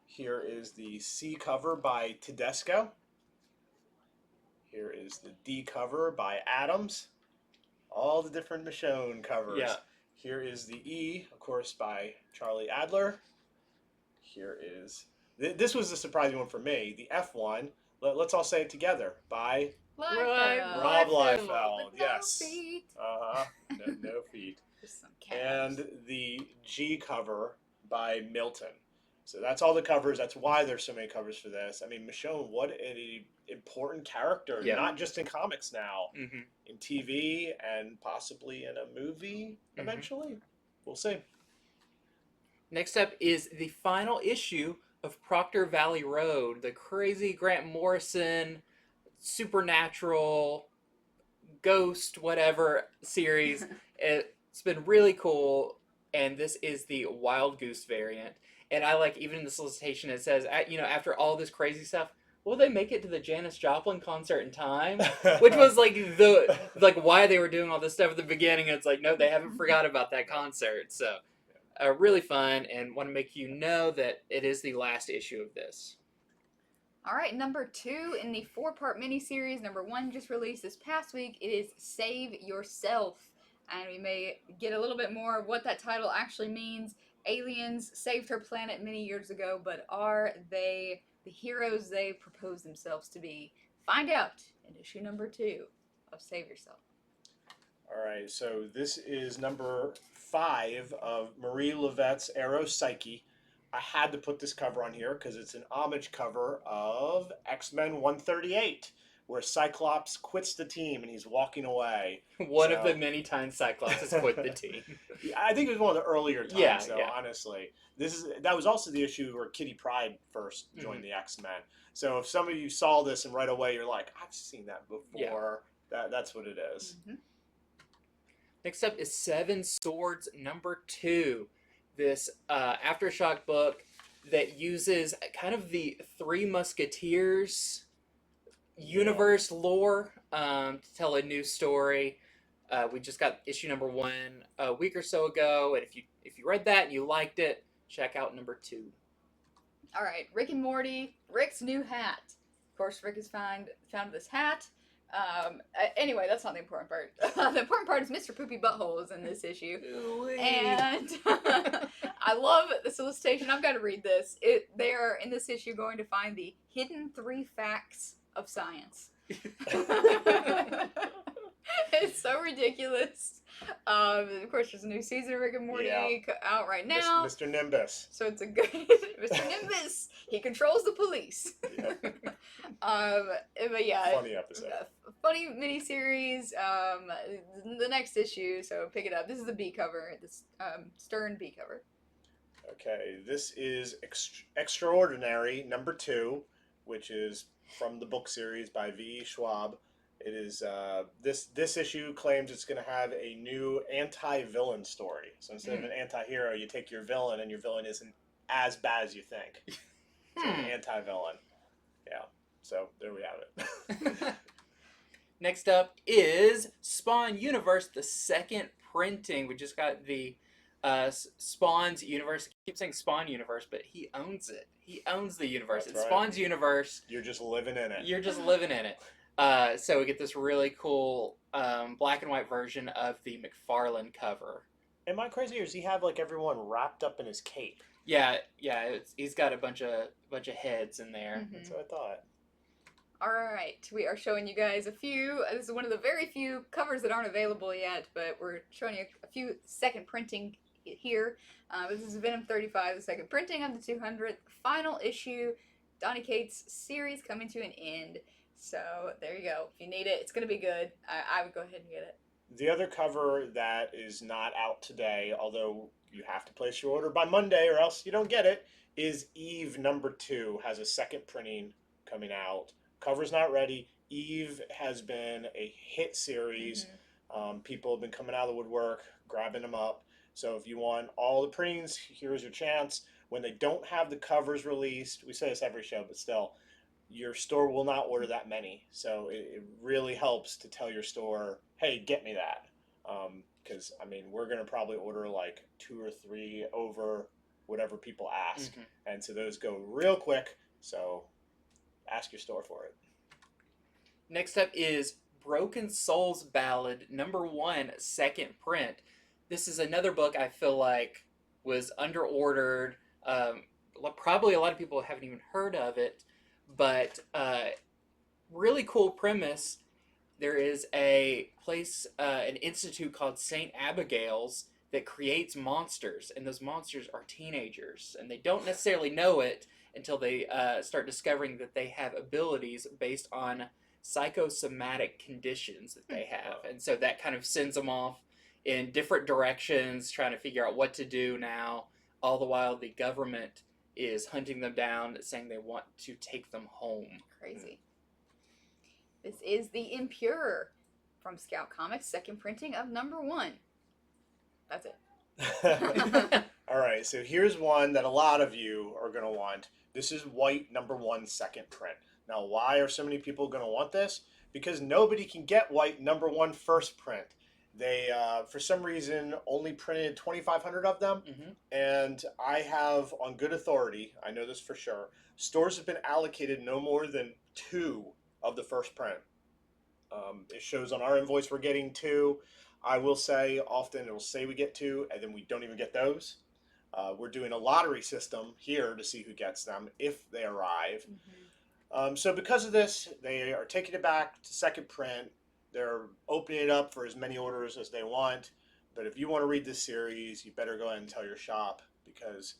Here is the C cover by Tedesco. Here is the D cover by Adams. All the different Michonne covers. Yeah. Here is the E, of course, by Charlie Adler. Here is... This was a surprising one for me. The F one, let's all say it together, by... Rob Liefeld. Yes. No feet. No feet. Just some cats. And the G cover by Milton. So that's all the covers. That's why there's so many covers for this. I mean, Michonne, what an important character. Yeah. Not just in comics now. Mm-hmm. In TV and possibly in a movie eventually. We'll see. Next up is the final issue of Proctor Valley Road, the crazy Grant Morrison supernatural ghost whatever series. It's been really cool, and this is the Wild Goose variant. And I like, even in the solicitation it says, after all this crazy stuff, will they make it to the Janis Joplin concert in time? Which was why they were doing all this stuff at the beginning. It's like, no, they haven't forgot about that concert. So really fun, and want to make you know that it is the last issue of this. All right, number 2 in the 4-part miniseries. Number 1 just released this past week. It is Save Yourself. And we may get a little bit more of what that title actually means. Aliens saved her planet many years ago, but are they the heroes they propose themselves to be? Find out in issue number 2 of Save Yourself. All right, so this is number 5 of Marie Levette's Arrow Psyche. I had to put this cover on here because it's an homage cover of X-Men 138, where Cyclops quits the team and he's walking away. One of the many times Cyclops has quit the team. I think it was one of the earlier times, yeah. honestly. That was also the issue where Kitty Pryde first joined the X-Men. So if some of you saw this and right away you're like, I've seen that before, that's what it is. Mm-hmm. Next up is Seven Swords number 2. This Aftershock book that uses kind of the Three Musketeers universe lore to tell a new story. We just got issue number 1 a week or so ago, and if you read that and you liked it, check out number 2. All right, Rick and Morty, Rick's new hat. Of course, Rick has found this hat. Anyway, that's not the important part. The important part is Mr. Poopy Butthole is in this issue. And I love the solicitation. I've got to read this. They are, in this issue, going to find the hidden 3 facts of science. It's so ridiculous. Of course, there's a new season of Rick and Morty out right now. Mr. Nimbus. So it's a good Mr. Nimbus. He controls the police. But yeah, Funny episode. Funny miniseries. The next issue. So pick it up. This is the B cover. This Stern B cover. Okay, this is Extraordinary number 2, which is from the book series by V. Schwab. It is this issue claims it's going to have a new anti-villain story. So instead of an anti-hero, you take your villain, and your villain isn't as bad as you think. So an anti-villain. Yeah. So there we have it. Next up is Spawn Universe, the 2nd printing. We just got the Spawn's Universe. I keep saying Spawn Universe, but he owns it. He owns the universe. That's It's right. Spawn's Universe. You're just living in it. You're just living in it. So we get this really cool black and white version of the McFarlane cover. Am I crazy, or does he have like everyone wrapped up in his cape? Yeah. He's got a bunch of heads in there. Mm-hmm. That's what I thought. All right, we are showing you guys a few. This is one of the very few covers that aren't available yet, but we're showing you a few second printing here. This is Venom 35, the second printing of the 200th final issue. Donny Cates series coming to an end. So there you go. If you need it, it's going to be good. I would go ahead and get it. The other cover that is not out today, although you have to place your order by Monday or else you don't get it, is Eve number 2. Has a second printing coming out. Cover's not ready. Eve has been a hit series. People have been coming out of the woodwork, grabbing them up. So if you want all the printings, here's your chance. When they don't have the covers released, we say this every show, but still, your store will not order that many. So it really helps to tell your store, hey, get me that. Because, I mean, we're going to probably order like 2 or 3 over whatever people ask. And so those go real quick. So ask your store for it. Next up is Broken Souls Ballad, number 1, second print. This is another book I feel like was under-ordered. Probably a lot of people haven't even heard of it, but really cool premise. There is a place, an institute called St. Abigail's that creates monsters, and those monsters are teenagers, and they don't necessarily know it until they start discovering that they have abilities based on psychosomatic conditions that they have. And so that kind of sends them off in different directions, trying to figure out what to do now. all the while the government is hunting them down, saying they want to take them home. Crazy. This is The Impure from Scout Comics, second printing of #1. That's it. All right, so here's one that a lot of you are going to want. This is White #1 second print. Now, why are so many people going to want this? Because nobody can get White #1 first print. They, for some reason, only printed 2,500 of them. And I have, on good authority, I know this for sure, stores have been allocated no more than 2 of the first print. It shows on our invoice we're getting 2. I will say often it'll say we get 2 and then we don't even get those. We're doing a lottery system here to see who gets them if they arrive. So because of this, they are taking it back to second print. They're opening it up for as many orders as they want. But if you want to read this series, you better go ahead and tell your shop, because,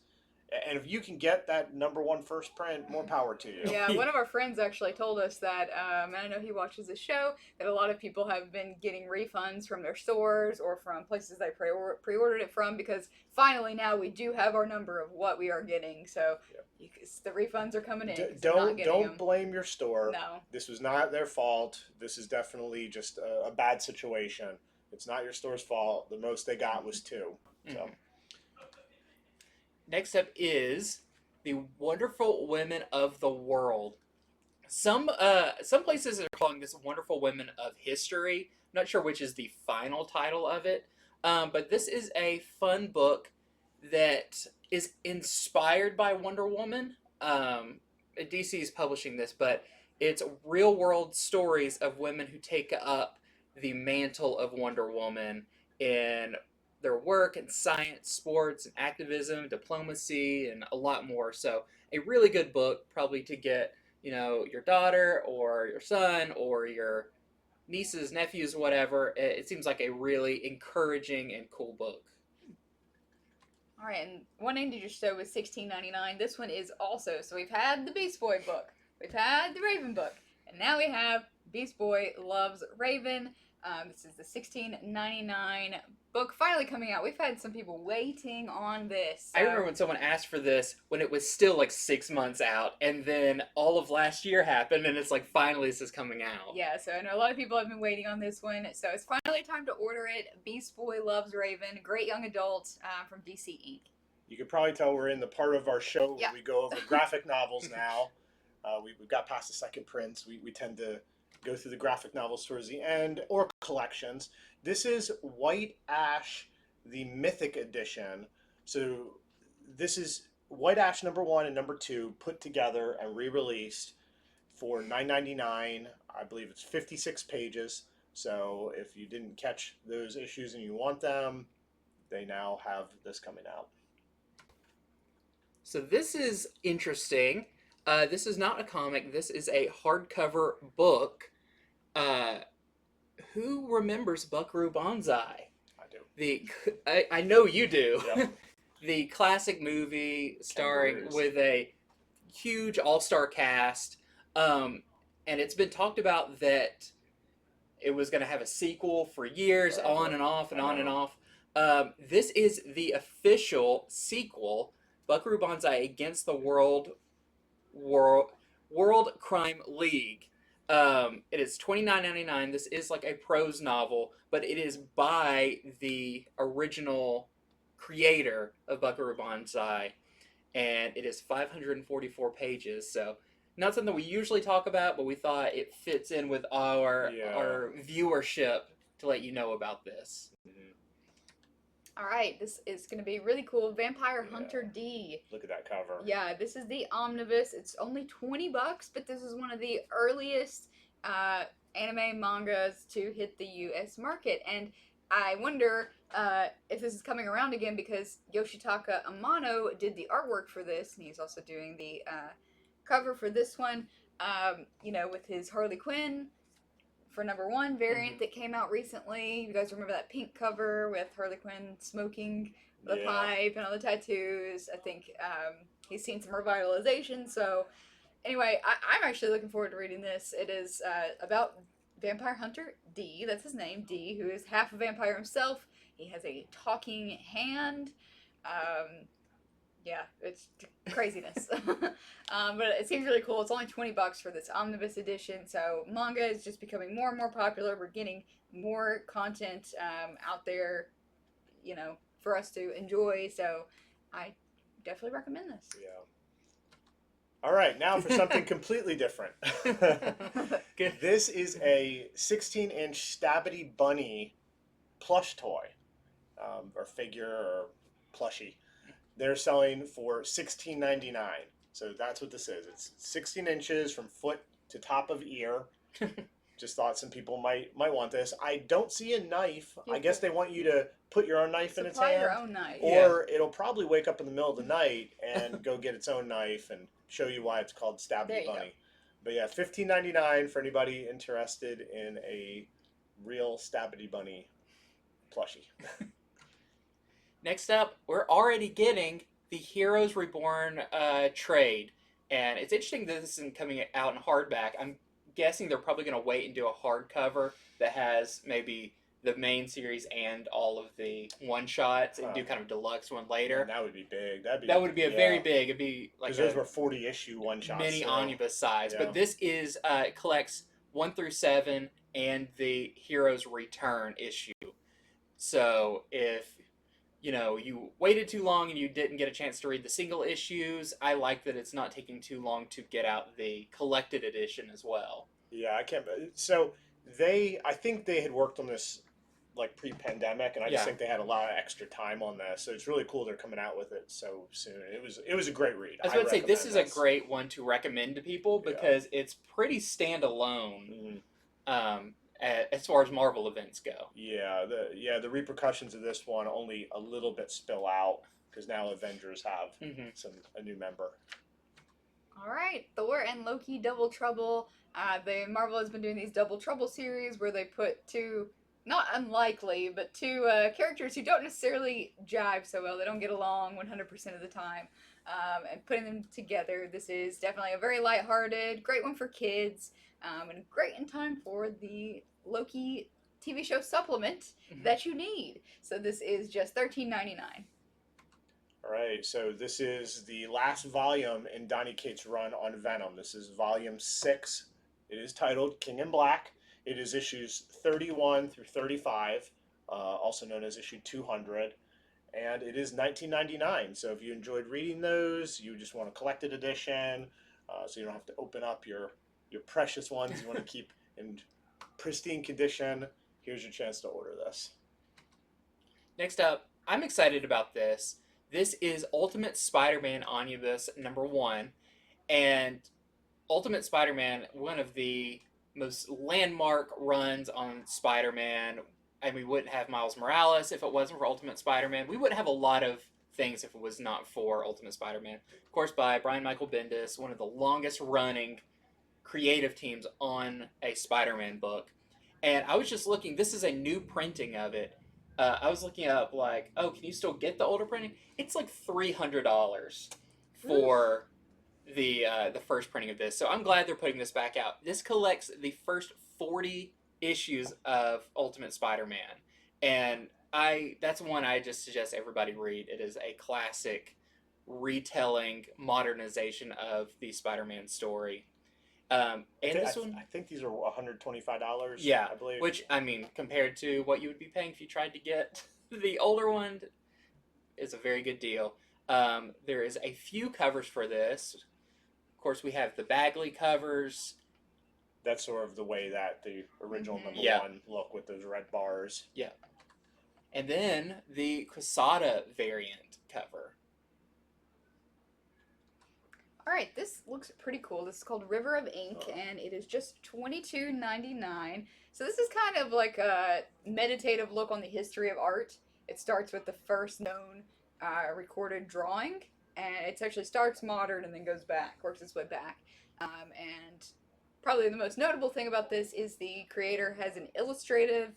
and if you can get that #1 first print, more power to you. Yeah, one of our friends actually told us that, and I know he watches the show, that a lot of people have been getting refunds from their stores or from places they pre-ordered it from, because finally now we do have our number of what we are getting. So the refunds are coming in. Don't blame your store. No. This was not their fault. This is definitely just a bad situation. It's not your store's fault. The most they got was 2. So. Next up is The Wonderful Women of the World. Some places are calling this Wonderful Women of History. I'm not sure which is the final title of it. But this is a fun book that is inspired by Wonder Woman. DC is publishing this, but it's real world stories of women who take up the mantle of Wonder Woman in their work in science, sports, and activism, diplomacy, and a lot more. So a really good book, probably to get, your daughter or your son or your nieces, nephews, whatever. It seems like a really encouraging and cool book. All right, and one indie show was $16.99. This one is also, so we've had the Beast Boy book, we've had the Raven book, and now we have Beast Boy Loves Raven. This is the $16.99 book finally coming out. We've had some people waiting on this. I remember when someone asked for this when it was still like 6 months out, and then all of last year happened, and it's like, finally this is coming out. Yeah, so I know a lot of people have been waiting on this one, so it's finally time to order it. Beast Boy Loves Raven, great young adult from DC Inc. You could probably tell we're in the part of our show where we go over graphic novels now. We've got past the second prints. We tend to go through the graphic novels towards the end, or collections. This is White Ash, the Mythic Edition. So this is White Ash #1 and #2 put together and re-released for $9.99. I believe it's 56 pages. So if you didn't catch those issues and you want them, they now have this coming out. So this is interesting. This is not a comic. This is a hardcover book. Who remembers Buckaroo Banzai? I do. I know you do. Yep. The classic movie starring with a huge all-star cast. And it's been talked about that it was going to have a sequel for years, on and off and on and off. This is the official sequel, Buckaroo Banzai Against the World Crime League. It is $29.99. This is like a prose novel, but it is by the original creator of Buckaroo Banzai, and it is 544 pages. So not something we usually talk about, but we thought it fits in with our viewership to let you know about this. All right, this is going to be really cool. Vampire Hunter D. Look at that cover. Yeah, this is the omnibus. It's only $20, but this is one of the earliest anime mangas to hit the U.S. market. And I wonder if this is coming around again, because Yoshitaka Amano did the artwork for this, and he's also doing the cover for this one, with his Harley Quinn for #1 variant that came out recently. You guys remember that pink cover with Harley Quinn smoking the pipe and all the tattoos? I think he's seen some revitalization. So anyway, I'm actually looking forward to reading this. It is about Vampire Hunter D, that's his name, D, who is half a vampire himself. He has a talking hand. Yeah, it's craziness. But it seems really cool. It's only $20 for this omnibus edition. So manga is just becoming more and more popular. We're getting more content out there, for us to enjoy. So I definitely recommend this. Yeah. All right, now for something completely different. Good. This is a 16-inch Stabbity Bunny plush toy, or figure, or plushie. They're selling for $16.99. So that's what this is. It's 16 inches from foot to top of ear. Just thought some people might want this. I don't see a knife. I guess they want you to put your own knife in its hand. Your own knife. Or it'll probably wake up in the middle of the night and go get its own knife and show you why it's called Stabbity Bunny. Go. But yeah, $15.99 for anybody interested in a real Stabbity Bunny plushie. Next up, we're already getting the Heroes Reborn trade. And it's interesting that this isn't coming out in hardback. I'm guessing they're probably going to wait and do a hardcover that has maybe the main series and all of the one-shots and do kind of deluxe one later. And that would be big. That would be a very big. It'd be like those were 40-issue one-shots. Mini omnibus size. Yeah. But this is it collects 1 through 7 and the Heroes Return issue. So if you waited too long and you didn't get a chance to read the single issues, I like that it's not taking too long to get out the collected edition as well. Yeah, I can't. So I think they had worked on this like pre-pandemic, and I just think they had a lot of extra time on this. So it's really cool they're coming out with it so soon. It was a great read. I was about to say this is a great one to recommend to people because it's pretty standalone. As far as Marvel events go. Yeah, the repercussions of this one only a little bit spill out because now Avengers have a new member. All right, Thor and Loki Double Trouble. Marvel has been doing these Double Trouble series where they put two, not unlikely, but two characters who don't necessarily jive so well. They don't get along 100% of the time. And putting them together, this is definitely a very lighthearted, great one for kids, and great in time for the Loki TV show supplement that you need. So this is just $13.99. All right, so this is the last volume in Donny Cates' run on Venom. This is volume 6. It is titled King in Black. It is issues 31 through 35, also known as issue 200. And it is $19.99. So if you enjoyed reading those, you just want a collected edition, so you don't have to open up your precious ones you want to keep in pristine condition, here's your chance to order this. Next up, I'm excited about this. This is Ultimate Spider-Man Omnibus #1. And Ultimate Spider-Man, one of the most landmark runs on Spider-Man. And we wouldn't have Miles Morales if it wasn't for Ultimate Spider-Man. We wouldn't have a lot of things if it was not for Ultimate Spider-Man. Of course, by Brian Michael Bendis, one of the longest running creative teams on a Spider-Man book. And I was just looking, this is a new printing of it. I was looking up like, can you still get the older printing? It's like $300 for the first printing of this. So I'm glad they're putting this back out. This collects the first 40 issues of Ultimate Spider-Man. And that's one I just suggest everybody read. It is a classic retelling, modernization of the Spider-Man story. And this one, I think these are $125. Yeah, I believe. Which, I mean, compared to what you would be paying if you tried to get the older one, is a very good deal. There is a few covers for this. Of course, we have the Bagley covers. That's sort of the way that the original #1 look with those red bars. Yeah. And then the Quesada variant cover. All right, this looks pretty cool. This is called River of Ink, and it is just $22.99. So this is kind of like a meditative look on the history of art. It starts with the first known recorded drawing, and it actually starts modern and then goes back, works its way back. And probably the most notable thing about this is the creator has an illustrated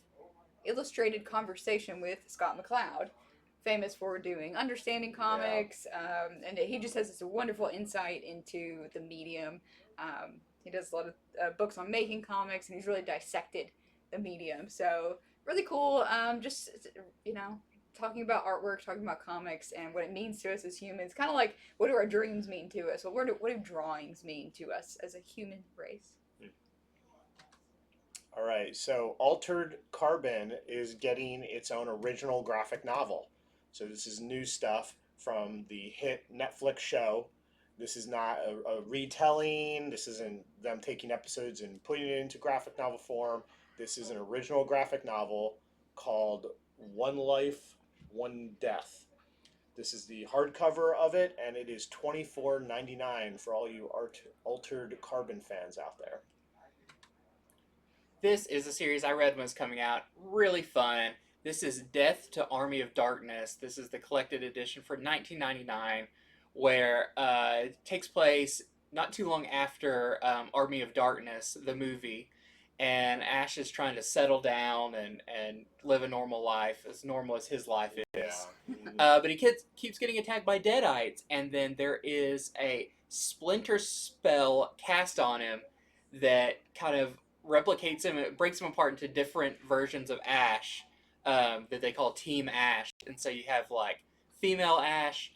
conversation with Scott McCloud, famous for doing Understanding comics, and he just has this wonderful insight into the medium. He does a lot of books on making comics, and he's really dissected the medium. So really cool. Just talking about artwork, talking about comics, and what it means to us as humans. Kind of like, what do our dreams mean to us? What do drawings mean to us as a human race? All right, so Altered Carbon is getting its own original graphic novel. So this is new stuff from the hit Netflix show. This is not a retelling. This isn't them taking episodes and putting it into graphic novel form. This is an original graphic novel called One Life, One Death. This is the hardcover of it, and it is $24.99 for all you Altered Carbon fans out there. This is a series I read when it was coming out. Really fun. This is Death to Army of Darkness. This is the collected edition for $19.99, where it takes place not too long after Army of Darkness, the movie, and Ash is trying to settle down and live a normal life, as normal as his life is. Yeah. But he keeps getting attacked by deadites, and then there is a splinter spell cast on him that kind of replicates him. It breaks him apart into different versions of Ash that they call Team Ash. And so you have like female Ash,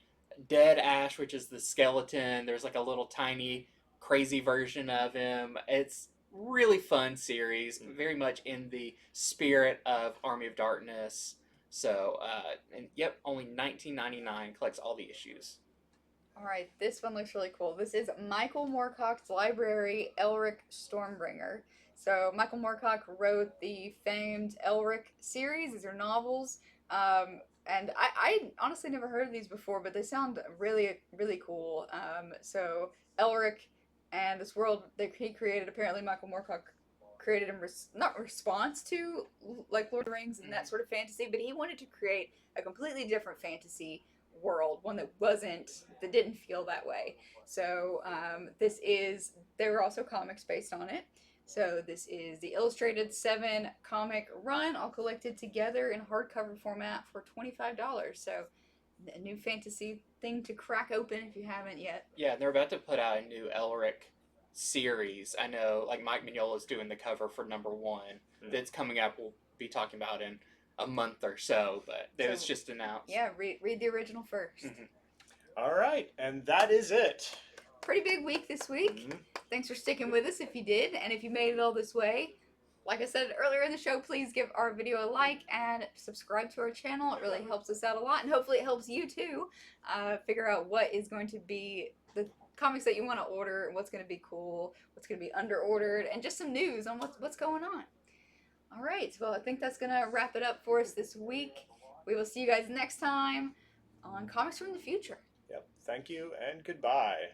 dead Ash, which is the skeleton. There's like a little tiny crazy version of him. It's really fun series, very much in the spirit of Army of Darkness. So, and yep, only $19.99 collects all the issues. All right, this one looks really cool. This is Michael Moorcock's Library, Elric Stormbringer. So Michael Moorcock wrote the famed Elric series. These are novels. And I honestly never heard of these before, but they sound really, really cool. So Elric and this world that he created, apparently Michaal Moorcock created in not response to like Lord of the Rings and that sort of fantasy, but he wanted to create a completely different fantasy world, one that didn't feel that way. So there were also comics based on it. So this is the illustrated 7 comic run, all collected together in hardcover format for $25. So a new fantasy thing to crack open if you haven't yet. Yeah, they're about to put out a new Elric series. I know, like Mike Mignola's doing the cover for #1 that's coming up. We'll be talking about in a month or so, but it was just announced. Yeah, read the original first. All right, and that is it. Pretty big week this week. Thanks for sticking with us if you did, and if you made it all this way. Like I said earlier in the show, please give our video a like and subscribe to our channel. It really helps us out a lot, and hopefully it helps you too figure out what is going to be the comics that you want to order, and what's going to be cool, what's going to be under-ordered, and just some news on what's going on. All right, well, I think that's going to wrap it up for us this week. We will see you guys next time on Comics from the Future. Yep, thank you and goodbye.